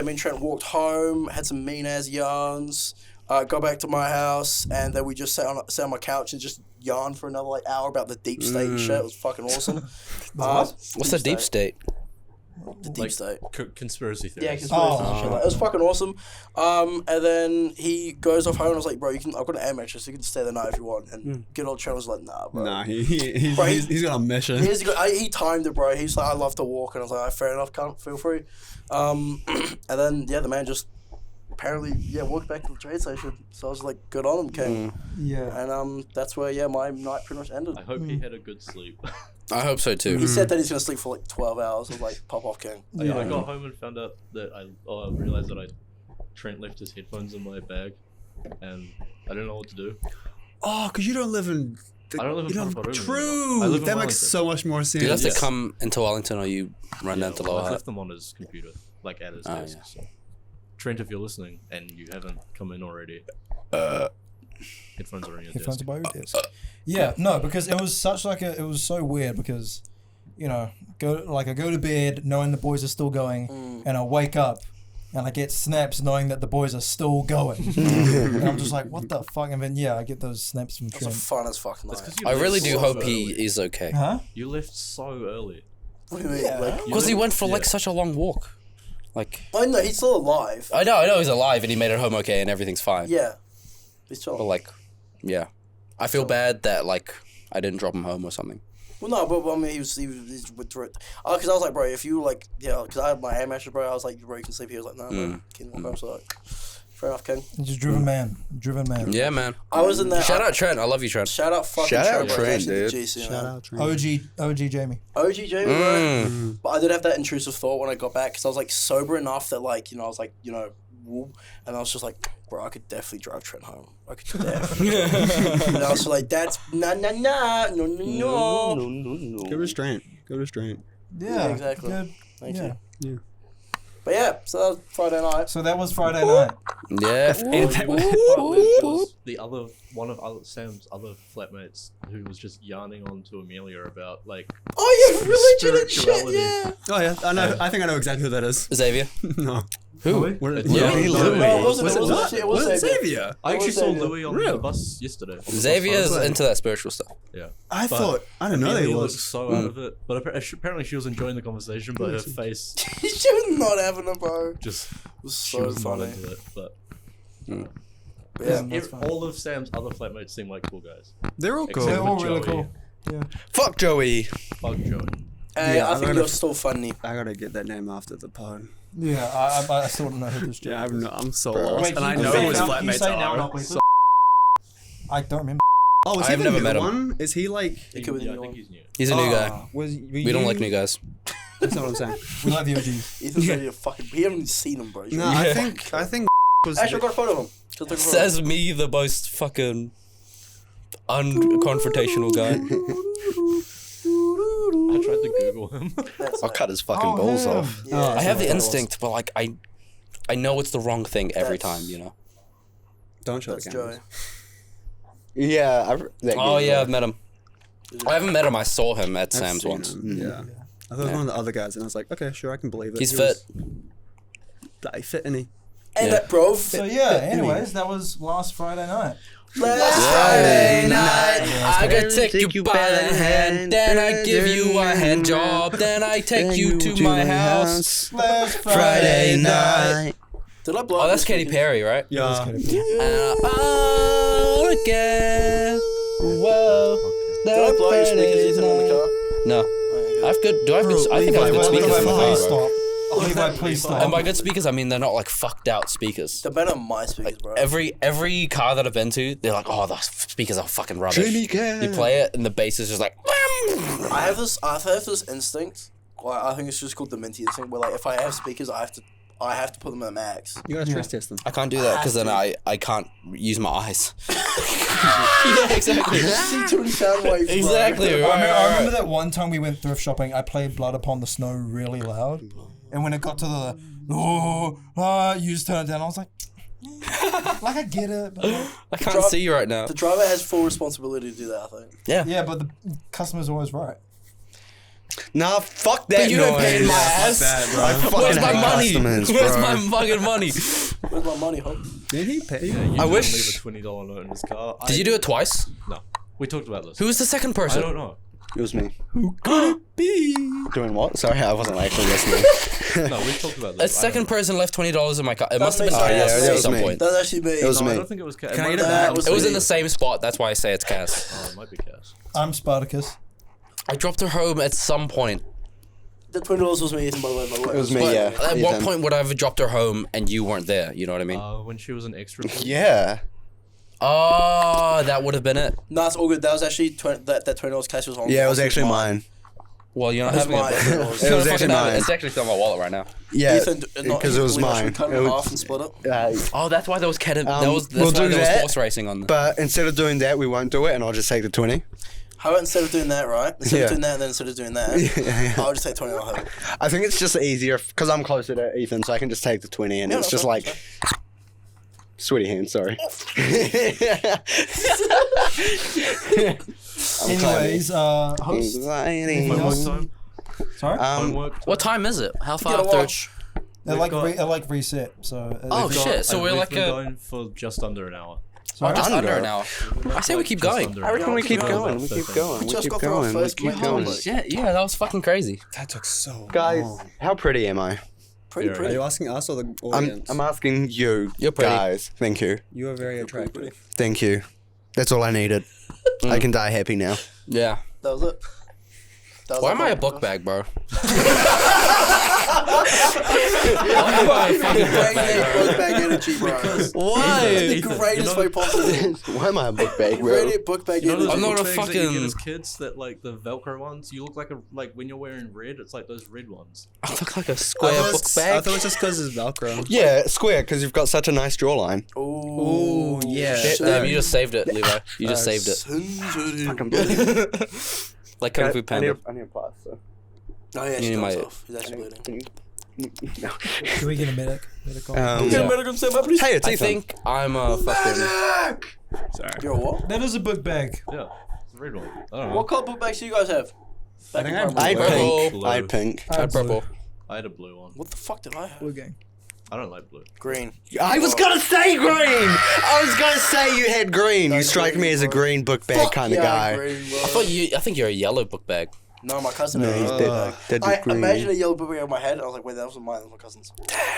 B: me and Trent walked home, had some mean ass yarns. Got back to my house, and then we just sat on my couch and just yarned for another like hour about the deep state and shit. It was fucking awesome.
G: What's the deep state?
B: The deep state.
E: Conspiracy theories.
B: Yeah, conspiracy and shit. Like, it was fucking awesome. And then he goes off home, and I was like, bro, I've got an air mattress, so you can stay the night if you want. And good old Trent was like, nah, bro.
A: Nah, he's got a mission.
B: He timed it, bro. He's like, I love to walk, and I was like, fair enough, can't feel free. And then the man just apparently walked back to the train station. So I was like, good on him, King.
C: Yeah.
B: And that's where my night pretty much ended.
E: I hope he had a good sleep.
G: I hope so too.
B: He said that he's gonna sleep for like 12 hours. I was like, pop off, King.
E: I got home and found out that I realized that Trent left his headphones in my bag, and I didn't know what to do.
A: Oh, because you don't live in.
E: I don't live in Parramatta.
A: True.
E: I live in
A: That makes
E: Wellington.
A: so much more sense.
G: Do you have to come into Wellington, or you run down to Lower
E: I've
G: Hutt?
E: left them on his computer, like at his desk.
G: Yeah.
E: So. Trent, if you're listening and you haven't come in already, headphones are on your
C: Headphones
E: desk.
C: are by your desk. Yeah, no, because it was such like it was so weird because, you know, I go to bed knowing the boys are still going, and I wake up and I get snaps knowing that the boys are still going, and I'm just like, what the fuck? And then I get those snaps from
B: It was
C: Trent.
B: a fun as fucking night.
G: I really do hope he is okay.
C: Huh?
E: You left so early.
B: What do you mean?
C: Yeah.
B: Like,
G: Because he went for like such a long walk. Like
B: oh no, he's still alive.
G: I know he's alive and he made it home okay and everything's fine.
B: Yeah. He's chilling.
G: But like, yeah, I feel bad that like I didn't drop him home or something.
B: Well, no, but I mean, he was withdrew it. Because I was like, bro, if you like, because I had my air mattress, bro. I was like, bro, you can sleep here. He was like, no, bro, can walk home. So like, fair enough, Ken.
C: He's just driven man.
G: Yeah, man.
B: I was in there.
G: Shout out Trent. I love you, Trent.
B: Shout out fucking
F: Shout out
B: bro.
F: Trent,
B: He's actually the
F: dude.
B: GC,
A: Shout
B: man.
A: out, Trent.
C: OG Jamie.
B: OG Jamie, bro. But I did have that intrusive thought when I got back because I was like sober enough that like, I was like, woo, and I was just like, bro, I could definitely drive Trent home. I could definitely. And I was just like, that's no.
A: Good restraint. Good restraint.
C: Yeah,
B: exactly.
C: Good.
B: Thank
C: Yeah.
B: you. But yeah, so that was Friday night.
C: So that was Friday night.
G: Yeah.
E: Was one of Sam's other flatmates who was just yarning on to Amelia about like
B: Oh yeah, religion and shit.
E: spirituality.
B: Yeah.
A: Oh yeah, I know. I think I know exactly who that is.
G: Xavier.
A: No.
C: Who?
G: Yeah,
E: Louis.
B: No, it wasn't.
A: Was
B: It
A: it
B: wasn't.
A: not?
B: It
A: Was
B: was
A: it
B: Xavier.
A: Xavier?
E: I actually
B: was
E: saw
B: Xavier?
E: Louis on
A: Really?
E: the bus yesterday.
G: Xavier's
A: Okay.
G: into that spiritual stuff.
E: Yeah.
A: I
E: But
A: thought I didn't know
E: Amelia
A: they
E: looked
A: was.
E: so out of it, but apparently she was enjoying the conversation, but her face
B: She was not having it, bro.
E: just
B: It was
E: she
B: so
E: was not
B: funny.
E: into it. But
B: But yeah.
C: That's fine.
E: all of Sam's other flatmates seem like cool guys.
A: They're all cool.
C: They're
E: Except
C: all
E: for
C: really
E: Joey.
C: cool.
F: Fuck Joey.
E: Fuck Joey.
B: Hey,
A: Yeah,
B: I
A: I'm
B: think
A: gonna-
B: you're still funny.
A: I gotta get that name after the pod.
C: Yeah, I still don't know who this
A: Yeah,
C: is.
A: I'm so
F: Bro.
A: lost,
C: Wait,
A: and I
C: can you
A: know
C: say
A: who
C: it
A: his
C: now? Can you
A: flatmates
C: say it now,
A: are.
C: please?
A: So-
C: I don't remember.
A: Oh, is he
G: I've
A: the
G: never
A: new
G: met him.
A: one? Is he like?
B: It could be the
E: Yeah, I
B: new
E: think
B: one.
E: he's new.
G: He's a new guy.
A: We
G: We don't like new guys.
A: That's not what I'm saying.
C: We like the OGs.
B: Ethan's ready to fucking. He haven't even seen him, bro.
A: No, I think was.
B: Actually, I got a photo of him. Just took a photo.
G: Says me, the most fucking unconfrontational guy.
E: I tried to Google him.
B: That's
F: I'll cut his fucking balls
C: him.
F: off.
B: Yeah,
G: I have the
B: that's
G: instinct, but like I know it's the wrong thing every
B: That's-
G: time, you know.
A: Don't show
B: That's
A: the cameras.
B: Joey.
F: Yeah, that
G: Oh
F: game,
G: yeah, I've met him. I haven't met him. I saw him at
A: I've
G: Sam's
A: seen
G: once.
A: him, Yeah. I thought it was one of the other guys, and I was like, okay, sure, I can believe it.
G: He's
A: He
G: fit.
A: Was fit, any?
B: And
G: Yeah.
B: that, bro.
C: So yeah, anyways, that was last Friday night.
B: Last
D: Friday night, I could take you by the hand, then I give you a hand job, then I take you to my house.
C: Last
F: Friday night.
B: Did I blow
D: Oh,
B: up
D: that's
B: your
D: Katy
B: speakers?
D: Perry, right?
A: Yeah.
D: Again. Whoa.
B: Did I blow your speakers Ethan in the car?
D: No. I've good. Do I have good? I think I have good speakers in my car.
C: Please
D: bro.
C: stop. Levi, please
D: And
C: stop.
D: by good speakers, I mean they're not like fucked out speakers.
B: They're better than my speakers, bro.
D: Every car that I've been to, they're like, oh, the speakers are fucking rubbish. You
F: Can.
D: play it, and the bass is just like.
B: I have this instinct. Well, I think it's just called the Minty instinct. Where like if I have speakers, I have to put them at max.
A: You gotta stress test them.
D: I can't do that because then I can't use my eyes. Yeah, exactly.
B: See too many sound waves. bro.
D: Exactly.
C: I remember that one time we went thrift shopping. I played "Blood Upon the Snow" really loud, and when it got to the you just turn it down. I was like, like I get it, but
D: I can't see you right now.
B: The driver has full responsibility to do that. I think.
C: yeah, but the customer's always right.
F: Nah, fuck that
D: But you don't pay
F: noise.
D: my ass.
F: I fucking
D: Where's my
F: hate
D: money?
F: customers,
D: Where's
F: bro.
D: my fucking money?
B: Where's my money, huh?
A: Did he pay you?
E: You
F: I
E: didn't
F: wish-
E: leave a $20 note in his car.
D: Did you do it twice?
E: No. We talked about this.
D: Who was the second
E: I
D: person?
E: don't know.
F: It was me. Who could it be? Doing what? Sorry, I wasn't actually listening.
E: No, we talked about
D: A
E: this.
D: second person left $20 in my car. It must have been
B: makes sense.
D: Cass
F: Yeah, that
D: at
F: was
D: some
F: me.
D: point.
B: That's actually me.
F: It was
E: No, I
F: me.
E: don't think it was Cass.
A: Can I get it
B: That
A: back?
B: was
D: It was
B: me.
D: in the same spot. That's why I say it's Cass.
E: Oh, it might be Cass.
C: I'm Spartacus.
D: I dropped her home at some point.
B: The $20 was me, Ethan, by the way.
F: It was me,
D: But
F: yeah.
D: at what
F: Ethan.
D: point would I have dropped her home and you weren't there? You know what I mean?
E: When she was an extra.
F: Yeah.
D: Oh, that would have been it.
B: No, it's all good. That was actually that $20 cash was on.
F: Yeah, it was actually mine.
D: Well, you're not
B: That's
D: having
B: mine.
D: it.
B: It
D: It's
F: It was
D: fucking
F: actually
D: have it.
F: mine.
D: It's actually still in my wallet right now.
F: Yeah,
B: Ethan,
F: because it was mine.
B: Cut it
F: It
B: in
F: was-
B: half and split it.
D: Oh, that's why there was that's
F: we'll
D: why
F: do
D: there was
F: that,
D: horse racing on.
F: But instead of doing that, we won't do it, and I'll just take the 20.
B: How about instead of doing that, right? Instead
F: Yeah.
B: of doing that, and then instead of doing that,
F: Yeah.
B: I'll just take 20 and I'll have it.
F: I think it's just easier because I'm closer to Ethan, so I can just take the 20, and
B: Yeah,
F: it's
B: no,
F: just
B: sure,
F: like
B: sure.
F: sweaty hand. Sorry.
C: Anyways, host.
F: Anxiety.
E: Homework
C: else?
E: time.
C: Sorry,
E: Homework.
D: What time is it? How
B: You
D: far
B: gotta
D: through?
B: watch.
C: they like reset. So
D: Oh,
E: We've got-
D: shit, so we're
E: we've
D: like
E: been
D: a-
E: going for just under an hour.
C: sorry.
D: Just
F: Under.
D: under an hour. I say we keep going.
F: I reckon we keep
B: Yeah,
F: going. We keep going. We
B: just
F: keep
B: got through our
F: going. We
B: first
F: keep
B: month.
F: going.
B: Holy
D: Shit, yeah, that was fucking crazy.
A: That took so
F: Guys,
A: long.
F: how pretty am I?
B: Pretty,
E: Are
A: Are
B: pretty.
A: you asking us or the audience?
F: I'm asking you,
D: You're pretty.
F: guys. Thank you.
A: You are very attractive.
F: Thank you. That's all I needed. I can die happy now.
D: Yeah.
B: That was it. That was
D: Why
B: our
D: am I a
B: podcast.
D: book bag, bro?
B: Bring that book bag energy, bro.
D: Why?
B: The greatest way possible.
F: Why am I a book bag, bro?
B: Bring it book bag
E: You know those
B: energy.
D: I'm not
E: little
D: a
E: bags that you get
D: fucking-
E: as kids that like the Velcro ones. You look like when you're wearing red. It's like those red ones.
D: I look like a
A: I
D: square
A: thought
D: book
A: it's-
D: bag.
A: I thought it was just because it's Velcro.
F: Yeah, square, because you've got such a nice jawline.
B: Ooh,
A: yeah.
D: Damn, you just saved it, Levi. You just saved it. Like Kung Fu Panda.
F: I need a plaster.
B: Oh yeah,
D: You
B: she
D: need
B: got
D: my-
B: herself. He's actually bleeding.
F: No.
C: Can we get a medic? Medical?
F: Um,
B: Get a medical stand up, please.
F: Hey, it's
D: I
F: Ethan.
D: think I'm a fucking.
B: You're a what?
C: That is a book bag.
E: Yeah, it's a red one. I don't know.
B: What color book bags do you guys have? Back in
A: I think
F: I had
B: primary.
D: Purple.
F: pink. I had pink.
D: I had purple.
E: I had a blue one.
B: What the fuck did I have?
C: Blue gang.
E: I don't like blue.
B: Green.
F: I was gonna say green! I was gonna say you had green. You strike me as a green book bag kind of
B: Yeah,
F: guy.
B: green, bro.
D: I think you're a yellow book bag.
B: No, my cousin
F: No,
B: had
F: he's
B: a
F: dead.
B: yellow bag.
F: That'd
B: I
F: be green.
B: imagine a yellow book bag on my head. And I was like, wait, that wasn't mine. That was my cousin's.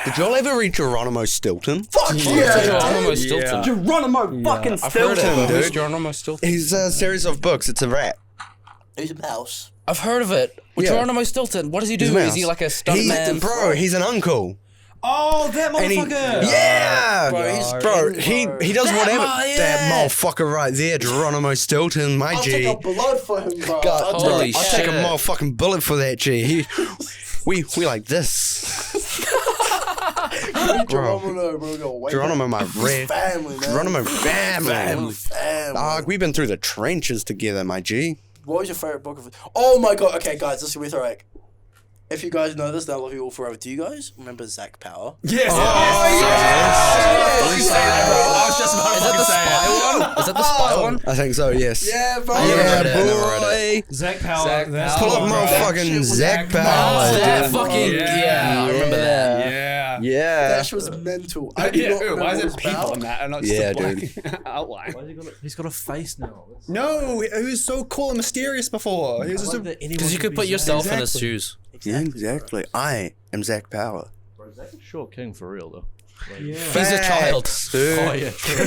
F: Did y'all ever read Geronimo Stilton?
B: Fuck
D: Geronimo Stilton.
F: Geronimo fucking
D: I've heard
F: Stilton,
D: it. Who's
F: dude.
D: Geronimo Stilton?
F: He's a series of books. It's a rat.
B: He's a mouse.
D: I've heard of it.
F: Yeah.
D: Geronimo Stilton. What does he do?
F: He's a
D: Is
F: mouse.
D: he like a stuntman?
F: Bro, he's an uncle.
C: Oh, that
F: And he,
C: motherfucker!
F: yeah,
B: Bro,
F: he does whatever.
D: yeah.
F: That motherfucker right there, Geronimo Stilton, my
B: I'll
F: G.
B: take a blood for him, bro.
F: God,
B: I'll
F: bro,
D: Holy
F: I'll take a
D: shit.
F: motherfucking bullet for that G. We like this.
B: Geronimo, bro, go away.
F: Geronimo, my red.
B: Family, man.
F: Geronimo family.
B: Family.
F: Dog, we've been through the trenches together, my G.
B: What was your favorite book of? Oh my god. Okay, guys, this is gonna be throwback. If you guys know this, then I love you all forever. Do you guys remember Zach Power?
A: Yes.
D: Is that the spy one? Is that the spy one?
F: I think so, yes.
B: Yeah, bro.
D: never
F: Yeah,
D: read it, I never read
F: boy.
C: Zach Power.
D: Zach
C: that's
D: Power.
F: Pull up
C: the one, bro.
F: motherfucking Zach Power.
D: That
F: dude.
D: fucking yeah, I remember that.
A: Yeah. Yeah.
F: Yeah.
B: That shit was mental. I do not remember
A: why is
B: what
A: it
B: was
A: people
B: about.
A: in that and not just
F: Yeah,
A: a black outline?
E: He's got a face now.
A: No, he was so cool and mysterious before. He was just a
D: Because you could put yourself in his
A: Exactly.
D: shoes.
F: Yeah, exactly. I am Zach Power.
E: Bro, Zach is short king for real though. Like,
C: Yeah.
D: He's a child.
F: Dude.
E: Oh yeah, true.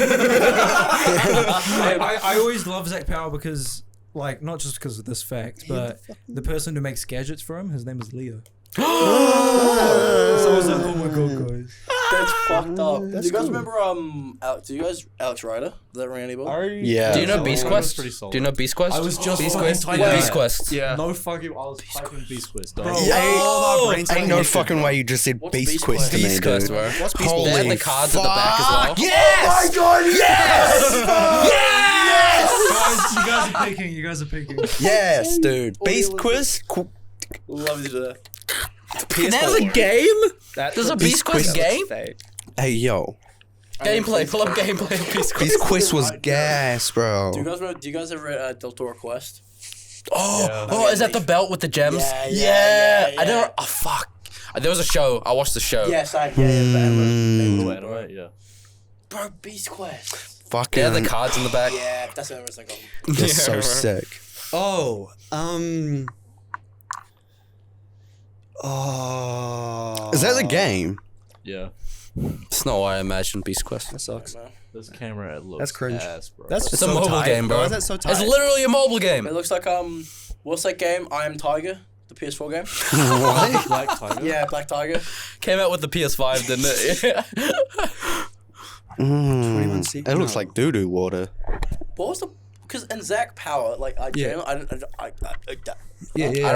C: I always love Zach Power because, like, not just because of this fact, but the person who makes gadgets for him, his name is Leo. So I was like, oh my god, guys.
B: That's fucked up. Do you guys remember Alex Rider? Does that ring any bell?
F: Yeah.
D: Do you know
E: so
D: Beast
E: that
D: Quest?
E: was pretty solid.
D: Do you know Beast Quest?
E: I was just
D: Beast
E: fucking
D: Quest.
E: typing
D: Beast
E: that.
D: Quest.
A: Yeah.
E: No fucking. I was typing Beast Quest, dog.
F: Ain't no fucking way you just said
B: What's
F: Beast
B: Beast
F: Quest to me,
D: Beast Quest,
F: dude.
D: bro.
A: What's Beast
F: Holy
D: They had the cards at the back as well.
F: Yes! Oh my god,
C: You guys are picking. You guys are picking.
F: yes, dude. Beast Quiz?
B: Love you to death.
D: There's a game? There's a Beast Quest game?
F: Hey, yo.
D: Gameplay. Pull up gameplay of Beast Quest.
F: Beast Quiz was gas, bro.
B: Do you guys ever read Del Toro Quest?
D: Oh, is that the belt with the gems?
B: Yeah.
D: I never. Oh, fuck. There was a show. I watched the show.
B: Yes, I the anime.
E: Anyway, yeah.
B: Bro, Beast Quest.
F: Fucking.
D: Yeah, the cards in the back.
B: Yeah, that's what I was thinking.
F: That's so sick.
A: Oh,
F: Is that the game?
E: Yeah.
D: It's not what I imagined Beast Quest.
A: that sucks.
E: This camera it looks
A: That's cringe.
E: ass, bro.
A: That's
D: It's
A: so
D: a mobile
A: tight.
D: game, bro.
A: Why is that so tight?
D: It's literally a mobile game.
B: It looks like what's that game? I Am Tiger, the PS4 game.
E: Black Tiger.
B: Yeah, Black Tiger.
D: Came out with the PS5, didn't it?
F: It looks like doo-doo water.
B: What was the? Because in Zach Power, like I
A: Yeah,
D: I don't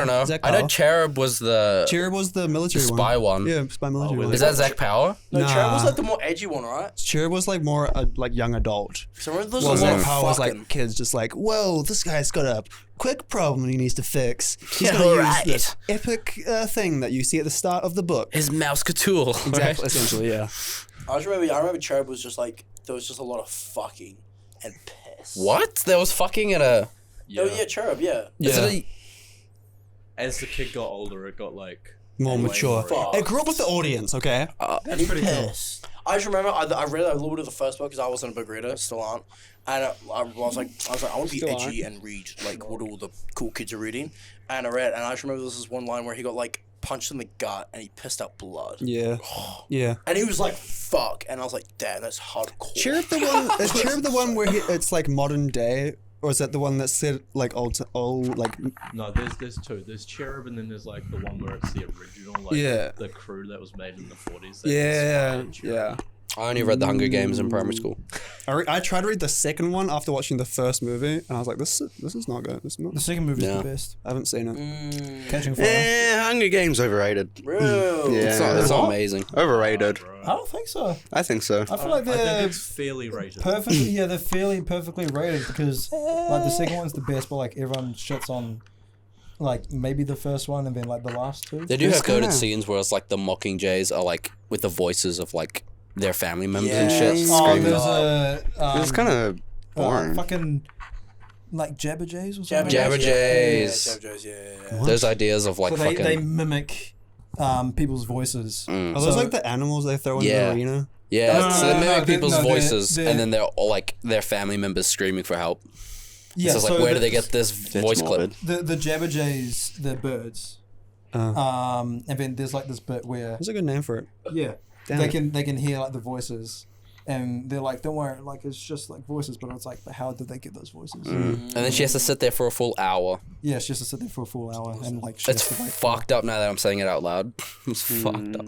D: know.
A: Zach
D: I know
A: Power.
D: Cherub was the
A: Cherub was the military
D: spy one.
A: Yeah, spy military
E: wait,
A: one.
D: Is that Zach Power?
B: no,
A: Nah.
B: Cherub was like the more edgy one, right?
A: Cherub was like more like young adult.
B: So there's
A: Well,
B: a lot
A: Zach
B: of
A: Power was
B: fucking.
A: like kids just like, whoa, this guy's got a quick problem he needs to fix. He's
D: Yeah,
A: gonna
D: right.
A: use this epic thing that you see at the start of the book.
D: His mouse Cthulhu.
A: Exactly, essentially, yeah.
B: I remember Cherub was just like there was just a lot of fucking and piss.
D: What? There was fucking in a.
B: Oh yeah, Cherub. Yeah.
D: Is
A: Yeah.
D: it a
E: As the kid got older, it got like
A: More mature.
B: Fuck.
A: It grew up with the audience, okay?
B: That's pretty pissed. I just remember I read a little bit of the first book because I wasn't a big reader, still aren't. And I was like, I want to be
A: Still
B: edgy and read like what all the cool kids are reading. And I read, and I just remember this is one line where he got like punched in the gut and he pissed out blood.
A: Yeah. Yeah.
B: And he was like, "Fuck!" And I was like, "Damn, that's hardcore."
A: Cherub the one is Cherub the one where it's like modern day? Or is that the one that's set like old like
E: no. There's two. There's Cherub, and then there's like the one where it's the original, like
A: Yeah.
E: the crew that was made in the 40s.
A: Yeah, yeah.
D: I only read the Hunger Games in primary school.
A: I tried to read the second one after watching the first movie, and I was like, this is not good. This is not.
C: The second movie is
D: Yeah.
C: the best.
A: I haven't seen it.
C: Catching Fire.
F: Hunger Games overrated.
B: Real.
F: Yeah.
D: It's not, it's not amazing.
F: Overrated.
C: I don't think so.
F: I think so.
C: I feel like
E: I think
C: they're
E: it's fairly rated.
C: perfectly. Yeah, they're fairly perfectly rated because like the second one's the best, but like everyone shits on like maybe the first one and then like the last two.
D: They do
F: It's
D: have coded
F: kinda-
D: scenes where it's like the Mockingjays are like with the voices of like their family members and
B: Yes.
D: shit.
C: Oh,
D: Screaming.
C: there's a
F: It's kind of boring.
C: fucking like Jabberjays or something.
D: Jabberjays.
B: Jabberjays, yeah.
D: Those ideas of like
C: So they
D: fucking.
C: mimic people's voices.
D: Mm.
A: Are those
C: So-
A: like the animals they throw in
D: Yeah.
A: the arena?
D: Yeah,
C: No,
D: so they
C: no,
D: mimic
C: no,
D: people's
C: they're-
D: voices,
C: they're-
D: and then they're all like their family members screaming for help.
C: Yeah,
D: so it's like, where do they get this
F: That's
D: voice
F: morbid.
D: clip?
C: the Jabberjays? They're birds. And then there's like this bit where
A: There's a good name for it.
C: yeah,
A: Damn
C: they
A: it.
C: can hear like the voices, and they're like, don't worry, like it's just like voices, but it's like, but how did they get those voices?
D: And then she has to sit there for a full hour.
C: Yeah, she has to sit there for a full hour and like she
D: It's
C: has to wait.
D: fucked up now that I'm saying it out loud. It's fucked up.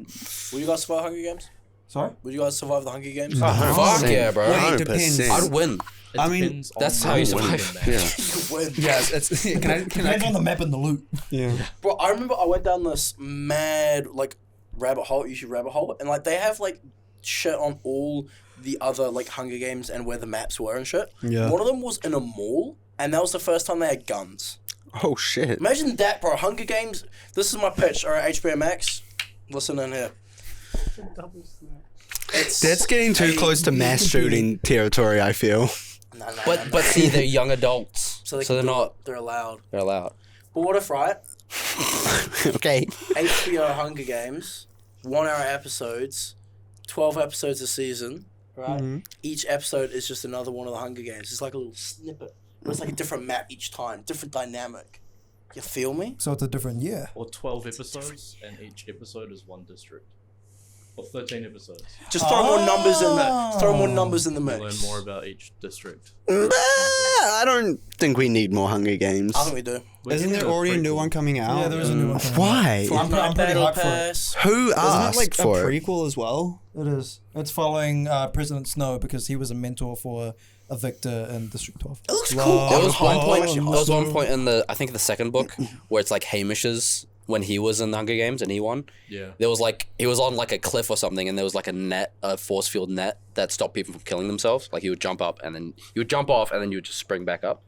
B: Will you guys survive Hunger Games?
C: Sorry.
B: Would you guys survive the Hunger Games?
D: Fuck yeah, bro.
A: Wait, depends.
F: 100%.
D: I'd win.
E: It
A: I mean,
E: depends on
D: that's
E: the
D: how you
E: winning
D: survive.
E: match.
F: Yeah.
B: You win.
A: Yes, it's can I
C: Depends on the map and the loot.
A: yeah.
B: Bro, I remember I went down this mad like rabbit hole, YouTube rabbit hole, and like they have like shit on all the other like Hunger Games and where the maps were and shit.
A: Yeah.
B: One of them was in a mall, and that was the first time they had guns.
F: Oh shit.
B: Imagine that, bro. Hunger Games. This is my pitch. All right, HBO Max. Listen in here. It's
F: That's getting too close to mass shooting territory, I feel.
B: No, no,
D: But see, they're young adults,
B: so they
D: so they're
B: can do
D: not.
B: it. They're allowed.
D: They're allowed.
B: But what if, right?
F: Okay.
B: HBO Hunger Games 1 hour episodes, 12 episodes a season, right?
A: Mm-hmm.
B: Each episode is just another one of the Hunger Games. It's like a little snippet. But it's like a different map each time, different dynamic. You feel me?
C: So it's a different year.
E: Or 12 episodes, and each episode is one district. Or 13 episodes.
B: Just throw more numbers in there. Throw more numbers in the
E: You
B: mix.
E: learn more about each district.
F: I don't think we need more Hunger Games.
B: I think we do.
A: Isn't there already a new one coming out?
C: Yeah, there is a new one. coming out.
F: Why?
C: I'm pretty
B: Battle
C: hyped for it.
B: Pass.
F: Who
A: Isn't it
F: asked
A: like a
F: for it?
A: prequel as well?
C: It is. It's following President Snow because he was a mentor for a victor in District 12.
B: It looks
A: Love.
B: cool.
D: There was one
B: I'm
D: point.
B: actually
D: There
B: hyped.
D: was one point in the I think the second book where it's like Hamish's when he was in the Hunger Games and he won.
E: Yeah.
D: There was like he was on like a cliff or something, and there was like a force field net that stopped people from killing themselves. Like he would jump up and then you would jump off and then you would just spring back up.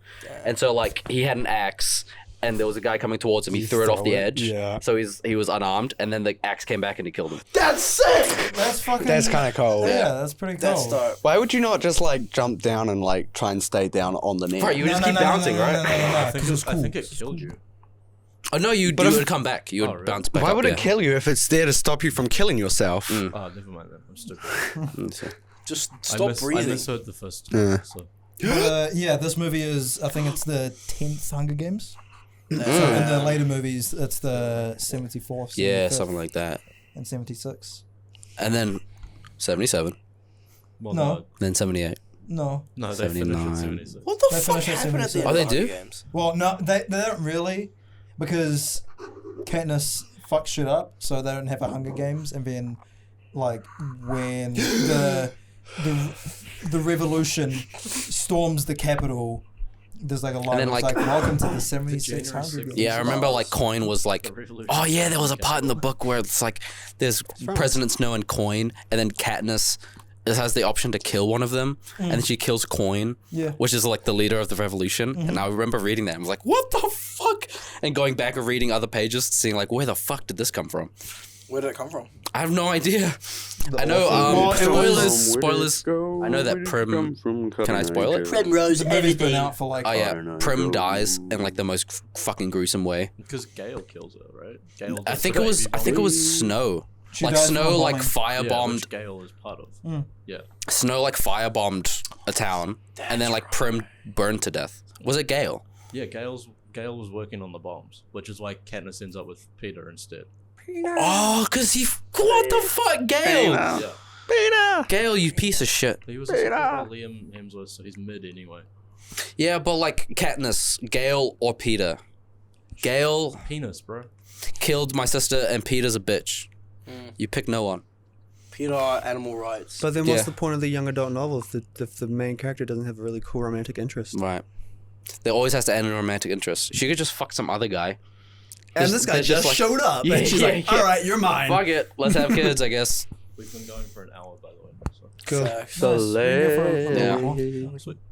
D: And so like he had an axe. And there was a guy coming towards him. He threw it off the edge.
A: Yeah.
D: So he was unarmed, and then the axe came back and he killed him.
B: That's sick.
C: That's fucking.
F: That's kind of cool.
C: Yeah, that's pretty cool.
B: That's dope.
F: Why would you not just like jump down and like try and stay down on the net?
D: Right, you would just keep bouncing, right?
E: I think,
C: 'cause it's
E: I
C: cool.
E: think it killed you.
D: Oh no, you
F: if-
D: would come back. You would
E: really?
D: bounce back.
F: Why
D: up,
F: would
D: yeah.
F: it kill you if it's there to stop you from killing yourself?
E: Oh, never mind then. I'm stupid.
B: Just
E: I
B: stop breathing.
E: misheard the first two.
F: Yeah.
E: So.
C: But, yeah, this movie is. I think it's the 10th Hunger Games. So in the later movies, it's the 74th.
D: Yeah,
C: 75th,
D: something like that.
C: And 76.
D: And then 77,
E: Well,
C: No.
D: then 78.
C: No.
E: No, they finished
F: 79.
E: in 76.
B: What the
C: They
B: fuck
C: finish at
B: happened at the
C: 76.
B: end
D: Oh, they
B: of the
D: do?
B: Hunger Games?
C: Well, no, they don't really, because Katniss fucks shit up, so they don't have a Hunger Games, and then, like, when the revolution storms the Capitol, there's like a line
D: then,
C: that's
D: like,
C: like, welcome to the 76
E: January
C: Hunger
E: 6th.
C: Games.
D: Yeah, I remember like Coin was like,
E: The revolution.
D: oh yeah, there was a part in the book where it's like there's President Snow and Coin, and then Katniss has the option to kill one of them, and then she kills Coin,
C: Yeah.
D: which is like the leader of the revolution. And I remember reading that, I was like, what the fuck? And going back and reading other pages, seeing like, where the fuck did this come from?
B: Where did it come from?
D: I have no idea. I know. Spoilers. I know that Prim. Can I spoil it?
B: Primrose
C: The movie's been out for like.
D: Oh yeah,
F: no,
D: Prim
F: no.
D: dies in like the most fucking gruesome way.
E: Because Gale kills her, right? Gale
D: I
E: does
D: think
E: the
D: it was.
E: baby
D: I think it
E: bomb.
D: was Snow.
C: She
D: Like
C: dies from
D: Snow,
C: a
D: like
C: bombing.
D: firebombed.
E: which Gale is part of. Yeah.
D: Snow like firebombed a town, and then like Prim burned to death. Was it Gale?
E: Yeah, Gale was working on the bombs, which is why Katniss ends up with Peter instead.
D: Oh, cause he. What the fuck, Gale?
E: Yeah.
D: Gale, you piece of shit.
E: He was supported by Liam Hemsworth, so he's mid anyway.
D: Yeah, but like Katniss, Gale or Peter. Gale
E: Penis, bro.
D: killed my sister, and Peter's a bitch. You pick no one.
B: Peter, animal rights.
A: But then what's
D: Yeah.
A: the point of the young adult novel if the main character doesn't have a really cool romantic interest?
D: Right. There always has to end in a romantic interest. She could just fuck some other guy.
A: And this guy just showed up,
D: Yeah,
A: and she's
D: yeah,
A: like,
D: yeah.
A: "All right, you're mine."
D: Fuck it. Let's have kids, I guess.
E: We've been going for an hour, by the way. So.
A: Cool.
B: Facts.
D: Yeah.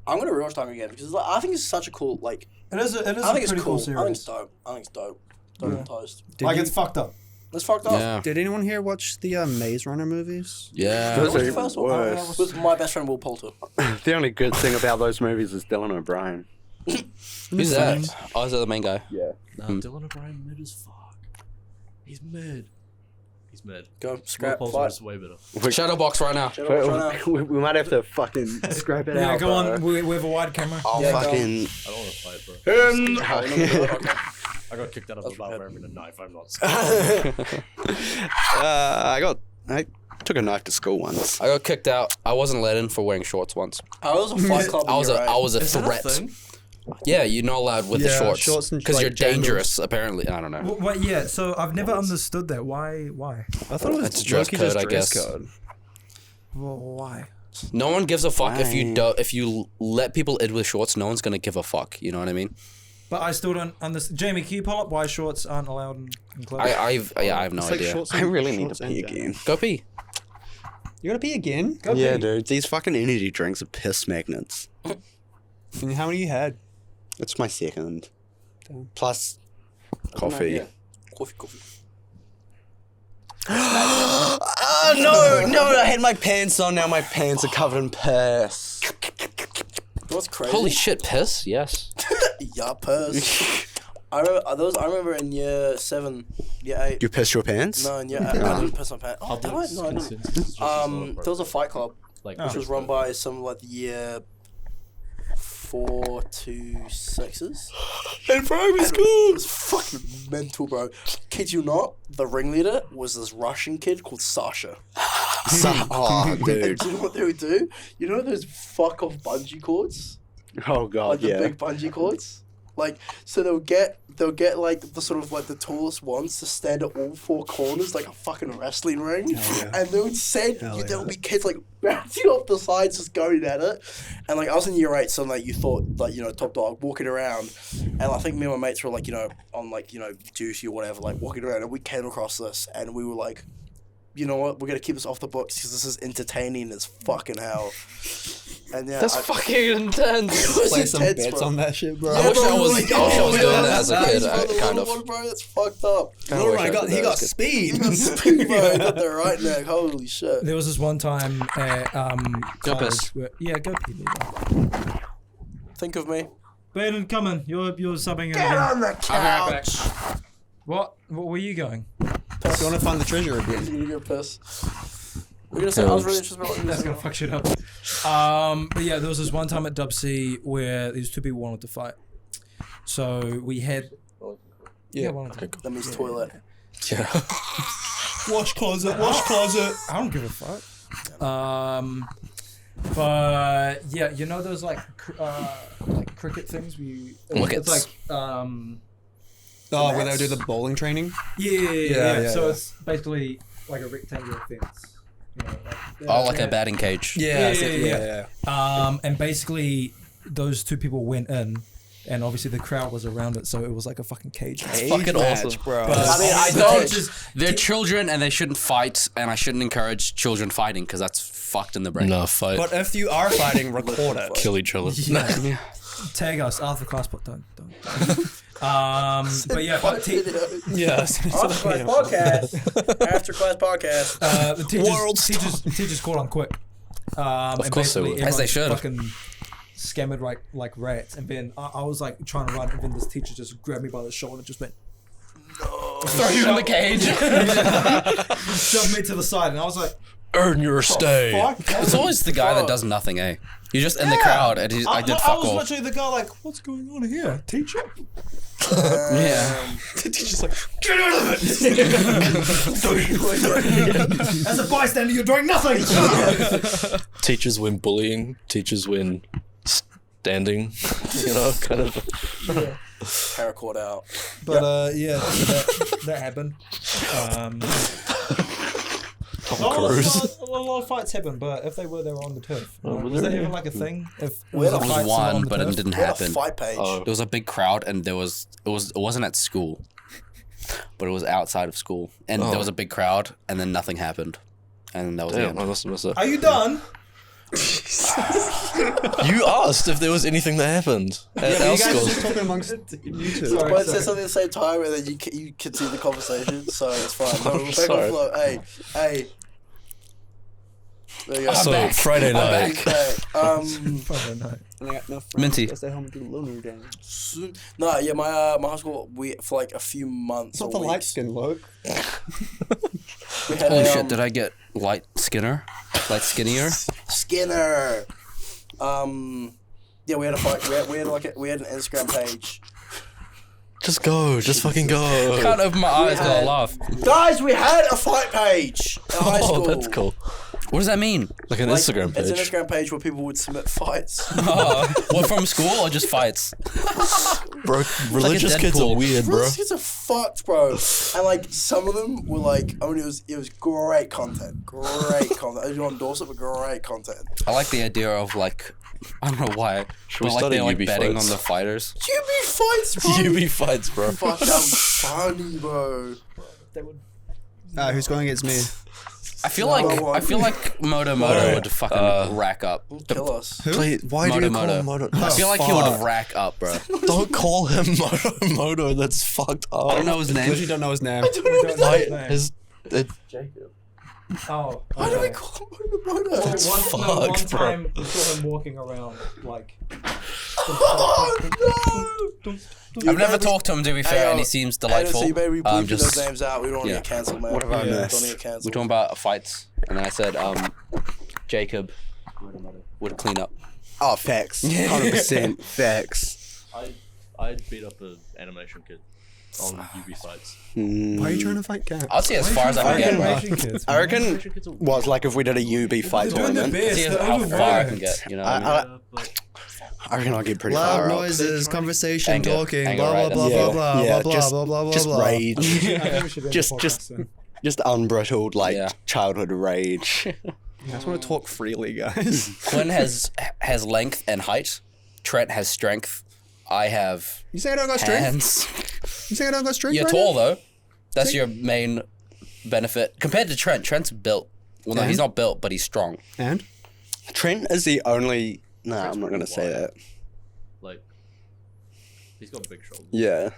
B: I'm gonna rewatch Hunger Games because like, I think it's such a cool like.
C: It is. It is
B: I
C: a
B: think it's
C: pretty
B: cool.
C: cool
B: I think it's
C: series.
B: dope. I think it's dope. Dope and toast.
C: Like it's fucked up.
B: That's fucked up.
D: Yeah.
A: Did anyone here watch the Maze Runner movies?
D: Yeah.
F: Those
B: What's
F: are
B: the first one?
F: worse.
B: With my best friend Will Poulter.
F: The only good thing about those movies is Dylan O'Brien.
D: Who's that? Oh, is that the main guy?
E: Nah, Dylan O'Brien mid as fuck. He's mid. He's mid.
B: Go
E: Will
B: scrap
E: Poulter
B: fight.
E: is way better.
D: Shadowbox right now.
B: Shut up, shut up.
F: We might have to fucking scrape it
C: Yeah,
F: out.
C: go on. We have a wide camera.
F: I'll
B: Yeah, go
F: fucking.
E: I don't want to fight, bro.
B: Okay.
E: I got kicked out of the bar for having a knife. I'm not.
F: I took a knife to school once.
D: I got kicked out. I wasn't let in for wearing shorts once.
B: I was a fight club.
D: I was a
E: Is that a
D: threat.
E: thing?
D: Yeah, you're not allowed with the
A: Yeah,
D: shorts
A: shorts and,
D: because
A: like,
D: you're
A: jandals.
D: dangerous. Apparently, I don't know.
C: Well, yeah. So I've never understood that. Why?
A: I thought it was
D: It's dress
A: low-key
D: code,
A: just
D: I
A: dress
D: guess.
A: code.
C: Well, why?
D: No one gives a fuck if you
F: Why?
D: do, if you let people in with shorts. No one's gonna give a fuck. You know what I mean?
C: But I still don't understand. Jamie, can you pull up why shorts aren't allowed in clothes?
D: I have no
A: It's like
D: idea.
A: shorts
F: I
A: and-
F: really need
A: shorts
F: to
A: and
F: pee
A: jandals.
F: again.
D: Go pee.
A: You gotta pee again?
F: Yeah, dude. These fucking energy drinks are piss magnets.
A: And how many you had?
F: It's my second.
A: Damn.
F: Plus coffee.
B: Coffee.
F: Oh, no, I had my pants on. Now my pants are covered in piss.
B: What's crazy?
D: Holy shit! Piss. Yes.
B: Yeah, purse. I remember in year 7 year 8.
F: You pissed your pants?
B: No, in year 8, I didn't piss my pants. Oh, did I? No, I didn't. There was a fight club,
E: like
B: which was run by some like the year 4 to 6s.
F: In primary
B: It
F: school.
B: was fucking mental, bro. Kid you not, the ringleader was this Russian kid called Sasha.
F: Oh,
B: And
F: dude.
B: do you know what they would do? You know those fuck off bungee cords?
F: Oh god,
B: Like the
F: yeah.
B: big bungee cords? Like, so they'll get like the sort of like the tallest ones to stand at all 4 corners like a fucking wrestling ring.
A: yeah.
B: And they would send,
A: Hell
B: there
A: yeah.
B: would be kids like bouncing off the sides just going at it. And like I was in year 8, so like you thought like, you know, top dog, walking around. And I think me and my mates were like, you know, on like, you know, duty or whatever, like walking around, and we came across this and we were like, you know what, we're gonna keep this off the books because this is entertaining as fucking hell. And yeah,
D: That's fucking intense.
A: Play some bits on that shit, bro.
D: I wish I was doing that as a kid, kind of.
B: Bro, that's fucked up.
A: Lil Ryan he got speed.
B: He got speed, bro. He got the right neck. Holy shit.
C: There was this one time at
D: Go
C: college
D: piss.
C: where- yeah, go pee. Leo.
B: Think of me.
C: Baden, come on. You're subbing in
B: Get
C: again.
B: on the couch.
C: What were you going?
A: You want to find the treasure again?
B: You go piss. We're gonna say I was really interested about what you were
C: That's gonna
B: saying.
C: fuck shit up. But yeah, there was this one time at Dub C where these 2 people wanted to fight. So we had. Yeah, wanted to.
B: That means toilet.
G: Yeah.
A: Wash closet. Wash closet.
C: I don't give a fuck. But yeah, you know those like cricket things where you.
D: Wickets.
C: It's like
A: Oh, where they do the bowling training?
C: yeah. So
A: yeah.
C: it's basically like a rectangular fence. You know,
D: Oh, like a batting cage.
C: Yeah. And basically, those 2 people went in, and obviously the crowd was around it, so it was like a fucking cage.
D: Fucking awesome.
A: bro.
C: But-
B: I mean, I
C: The
B: don't.
C: teachers-
D: They're children and they shouldn't fight, and I shouldn't encourage children fighting because that's fucked in the brain.
G: No, fight.
A: But if you are fighting, record it.
G: Kill each other.
C: Yeah. Tag us after class, but don't. But yeah, but
A: Yes.
B: After class podcast. After class podcast.
C: the teachers caught on quick. Of
G: course they would.
D: As they
C: everyone
D: should.
C: Fucking scammered like rats, and then I was like trying to run, and then this teacher just grabbed me by the shoulder and just went,
D: Throw you in the cage.
C: shoved me to the side, and I was like,
G: Earn your stay.
C: fuck.
D: It's always the guy that does nothing, eh? You're just in the crowd and I did
C: I
D: fuck
C: was
D: all.
C: literally the guy like, what's going on here, teacher?
D: Yeah.
A: The teacher's like, get out of it!
C: As a bystander, you're doing nothing.
G: Teachers win bullying. Teachers win standing. You know, kind of.
B: Paracord out.
C: But yeah, that happened. A lot of fights happen, but if they were on the turf. Was that even like a thing? If it
B: Where
C: a
B: the
D: It
C: fight
D: was
C: still on
D: one,
C: the
D: but it
C: turf?
D: didn't
B: We had a
D: happen.
B: fight page.
D: There was a big crowd and it wasn't at school. But it was outside of school. And there was a big crowd and then nothing happened. And that was
G: Damn,
D: it.
G: I must have missed it.
C: Are you done?
G: You asked if there was anything that happened at
A: You
G: our
A: guys are
G: school.
A: just talking amongst you two.
C: Sorry.
B: But it says something at the same time, and then you continue the conversation, so it's fine. No, we're back on
G: Sorry.
B: flow. Hey. There you go.
G: So
D: back.
G: Friday
D: I'm
G: night.
D: back.
B: Okay.
C: Probably not.
A: And I got no friends.
D: Minty.
A: I stay home and do the loner dance.
B: No, yeah, my high school, we for like a few months
A: It's not
B: or
A: the light
B: weeks,
A: skin look.
B: we had
D: Holy
B: a,
D: shit, did I get light skinnier?
B: Skinner. Yeah, we had a fight. We had an Instagram page.
G: Just go. Just fucking go.
D: Can't open my eyes because I laugh.
B: Guys, we had a fight page in high school.
G: Oh, that's cool.
D: What does that mean?
G: Like an
B: Like,
G: Instagram
B: It's an
G: page.
B: Instagram page where people would submit fights.
D: What, from school or just fights?
G: Bro, religious kids are
D: Deadpool.
G: weird, bro.
B: Those kids are fucked, bro. And like some of them were like, I mean, it was great content. I don't endorse it, but great content.
D: I like the idea of like, I don't know why,
G: we
D: but like
G: start
D: they're
G: a
D: like
G: UB
D: betting
G: fights?
D: on the fighters.
B: QB fights, bro.
G: UB fights, bro.
B: Fuck, that was funny, bro.
A: Who's going against me?
D: I feel like Moto
G: Alright,
D: would fucking rack up.
B: Kill us.
G: Wait, why do you call
D: Moto.
G: him Moto?
D: I feel like he would rack up, bro.
G: Don't call him Moto. That's fucked up.
D: I don't know his
A: I
D: name.
A: literally don't know his name.
G: His,
C: Oh.
B: Why do we call him Momoda?
C: One
G: fucked, bro.
C: time we saw him walking around like.
D: I've never talked to him, to be fair, and he seems delightful.
B: So you better bleep
D: Just
B: those names out. We don't want to get cancelled, man.
F: What have I
B: Don't
F: missed?
B: want to get
D: we're
B: cancelled.
D: talking about fights, and I said Jacob would clean up.
F: Oh, facts. 100% facts.
E: I'd beat up an animation kid on UB fights.
A: Why are you trying to fight cats?
D: I'll see as far as I can get.
F: I reckon was like if we did a UB fight tournament.
D: See how far I can get. You know.
F: I reckon I'll get pretty
A: Loud
F: far up.
A: noises, conversation,
D: Anger.
A: talking,
D: Anger,
A: blah blah
D: right,
A: blah
F: yeah,
A: blah
F: yeah,
A: blah
F: just-
A: blah blah blah
F: Just
A: blah.
F: rage.
C: I think we should end the
F: Just-
C: podcast
F: just-
C: soon.
F: Just unbrittled like
D: Yeah.
F: childhood rage.
A: I just want to talk freely, guys.
D: Quinn has length and height. Trent has strength. I have
A: You say I don't got strength?
D: hands.
A: You say I don't got strength?
D: You're
A: right
D: tall
A: now?
D: though. That's your main benefit compared to Trent. Trent's built. Well, no,
A: And?
D: he's not built, but he's strong.
A: And
F: Trent is the only. Nah, I'm not gonna say that.
E: Like, he's got big shoulders.
F: Yeah.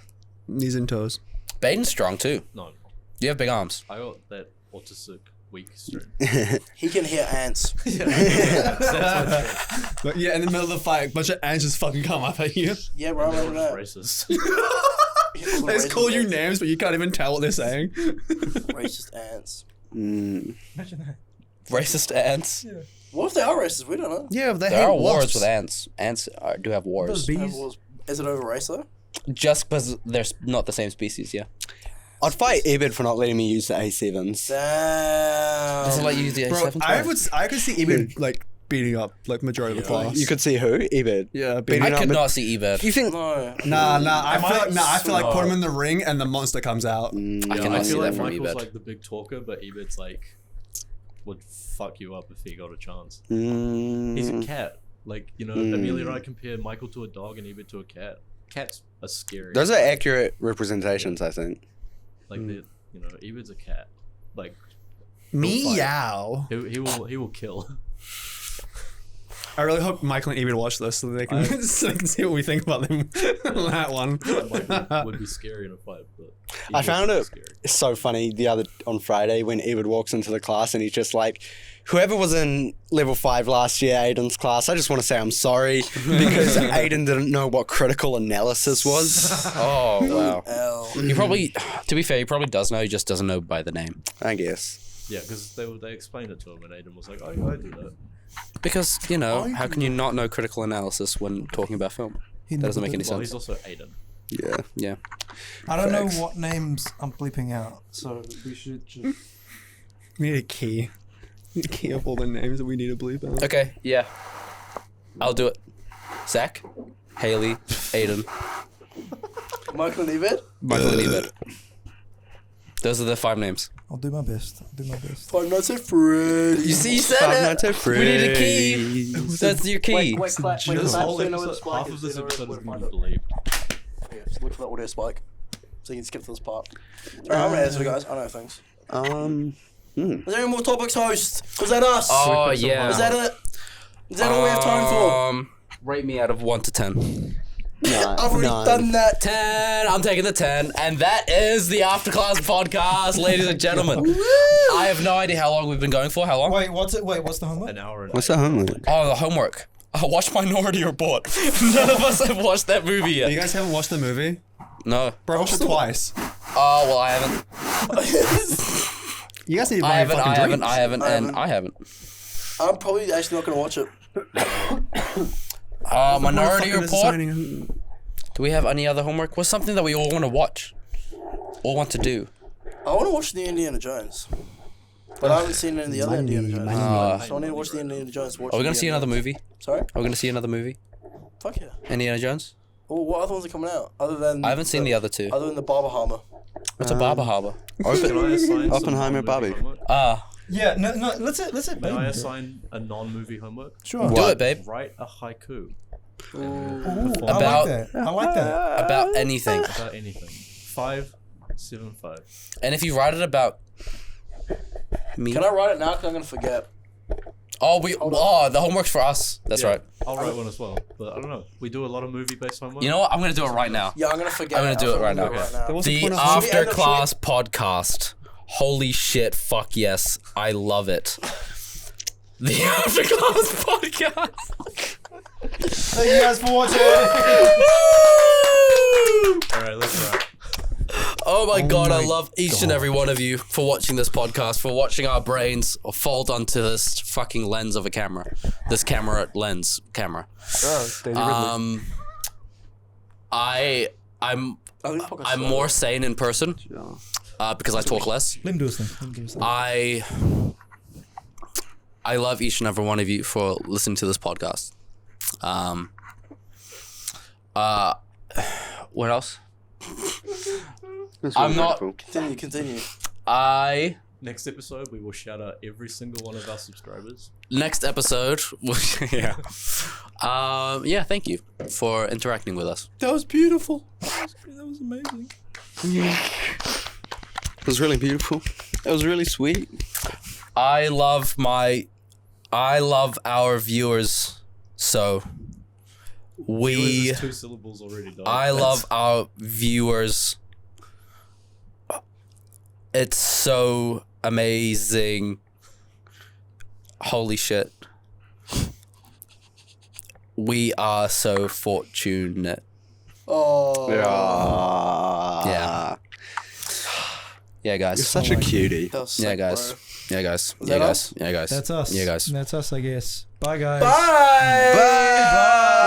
A: knees and toes.
D: Baden's strong too.
E: No,
D: You have big arms.
E: I got that autistic weak strength.
B: He can hear ants.
A: But yeah, in the middle of the fight, a bunch of ants just fucking come up at you.
B: Yeah, bro, I
E: They're
B: remember
E: just
B: that.
E: racist.
A: They just call you names, but you can't even tell what they're saying.
B: Racist ants.
C: Imagine that.
D: Racist ants.
B: What if they are racist? We don't know.
A: Yeah, they
D: There
A: hate
D: are wars
A: wasps.
D: with ants. Ants do have wars.
C: Those bees.
B: Is it over race though?
D: Just because they're not the same species, yeah.
F: I'd fight Ebed for not letting me use the A7s.
B: Damn.
D: Does it let you use the
A: Bro,
D: A7?
A: I could see even like beating up like majority of the class.
F: You could see who? Ebed.
A: yeah,
F: beating
D: I
F: up
D: could
F: ma-
D: not see Ebed.
F: You think?
B: No.
A: Nah, I
C: I
A: feel like put him in the ring and the monster comes out.
D: I
E: Yeah,
D: cannot
E: I
D: see
E: feel
D: that
E: like
D: from
E: Michael's
D: Ebed.
E: like the big talker, but Ebed's like would fuck you up if he got a chance.
F: Mm,
E: He's a cat. Like, you know, Amelia and I compare Michael to a dog and Ebed to a cat. Cats are scary.
F: those are accurate representations, I think.
E: like they're, you know, Ebed's a cat. Like
A: Meow.
E: he will kill.
A: I really hope Michael and Ebed watch this so they can, so they can see what we think about them on that one.
E: Michael would be scary in a fight, but
F: I
E: Ebed
F: found
E: would be
F: it
E: scary.
F: so funny on Friday when Ebed walks into the class and he's just like, whoever was in level 5 last year, Aiden's class, I just want to say I'm sorry because Aiden didn't know what critical analysis was.
D: Oh, wow.
B: L.
D: He probably, to be fair, he probably does know, he just doesn't know by the name.
F: I guess.
E: Yeah, because they explained it to him and Aiden was like, oh, yeah, I do that.
D: Because, you know, how can you not know critical analysis when talking about film?
C: He
D: That doesn't
C: never
D: make any
C: did.
E: Well,
D: sense.
E: he's also Aiden.
F: Yeah.
D: Yeah.
C: I don't know
F: Facts.
C: what names I'm bleeping out, so we should just.
A: We need a key. We need a key of all the names that we need to bleep out.
D: Okay, yeah. I'll do it. Zach, Haley, Aiden,
B: Michael and Ebed?
D: Michael, and Ebed. Those are the 5 names.
C: I'll do my best. I'll do my best.
B: Five Nights at Freddy's.
D: You see, you said
F: Five
D: it.
F: Nights at
D: We need a key.
F: Freddy's.
D: That's your key.
B: Wait, clap. Wait,
E: This
B: clap.
E: whole
B: So you know where the
E: episode,
B: spike
E: half
B: is,
E: of
B: so
E: this
B: you know
E: episode
B: where
E: is
B: to
E: going
B: find
E: to
B: it.
E: bleep.
B: Yeah, just look for the audio spike. So you can skip to this part. Alright, I'm gonna answer, guys. I know things. Is there any more topics, host? Was that us?
D: Oh, yeah.
B: Is that it? Is that all we have time for?
D: Rate me out of 1 to 10.
F: Nah,
B: I've already
F: nah.
B: done that.
D: 10. I'm taking the 10. And that is the After Class podcast, ladies and gentlemen. I have no idea how long we've been going for. How long?
C: Wait, what's it? Wait, what's the homework?
E: An hour and
F: What's the homework?
D: Oh, the homework. Watch Minority Report. None of us have watched that movie
A: You
D: yet.
A: guys haven't watched the movie?
D: No.
A: Bro, I watched it twice.
D: Oh, well, I haven't.
A: You guys need to buy
D: I haven't,
A: fucking
D: I haven't,
A: drinks.
D: I haven't, and I haven't.
B: I'm probably actually not gonna watch it.
D: Minority
A: Motherfucker is
D: Report.
A: assigning-
D: Do we have any other homework? What's something that we all want to watch? Or want to do?
B: I want to watch the Indiana Jones. But I haven't seen any of the other Indiana Jones. So I need to watch the Indiana Jones.
D: Are we going to see another movie?
B: Sorry?
D: Are we going to see another movie?
B: Fuck yeah.
D: Indiana Jones?
B: Well, what other ones are coming out? Other than
D: I haven't seen the other 2.
B: Other than the Barber Hammer.
D: What's a Barber Harbor?
E: Can I assign some
F: Oppenheimer,
E: non-movie
F: Barbie.
E: homework?
C: Yeah, no, let's it.
E: May I assign a non-movie homework?
C: Sure.
D: Do it, babe.
E: Write a haiku
C: Ooh,
D: About-
C: I like that. I like that.
D: About anything.
E: about anything. 575.
D: And if you write it about me.
B: Can I write it now? Because I'm going to forget.
D: The homework's for us. That's
E: Yeah,
D: right.
E: I'll write one as well. But I don't know. We do a lot of movie-based homework.
D: You know what? I'm going to do it right now.
B: Yeah, I'm going to forget.
D: I'm gonna do it right now.
A: There was a
D: The
A: point of-
D: After Class podcast. Holy shit, fuck yes, I love it. The Afterclass Podcast.
C: Thank you guys for watching.
E: All right, let's wrap.
D: Oh my god, I love each and every one of you for watching this podcast, for watching our brains fold onto this fucking lens of a camera. This camera. I'm more sane in person because I talk less.
C: Let him do his thing.
D: I love each and every one of you for listening to this podcast. What else? I'm not.
B: Continue.
E: Next episode, we will shout out every single one of our subscribers.
D: Next episode, yeah. Thank you for interacting with us.
B: That was beautiful.
C: That was amazing.
F: It was really beautiful. It was really sweet.
D: I love our viewers. So
E: Viewers is 2 syllables already done.
D: I love our viewers. It's so amazing. Holy shit. We are so fortunate.
B: Oh.
F: Yeah.
D: Yeah, guys.
F: You're such a cutie.
B: That was sick,
D: Yeah, guys.
B: bro.
D: Yeah, guys.
B: Was
D: Yeah,
B: that
D: guys.
B: us?
D: Yeah, guys.
C: That's us.
D: Yeah, guys.
C: That's us, I guess. Bye, guys.
B: Bye.
F: Bye.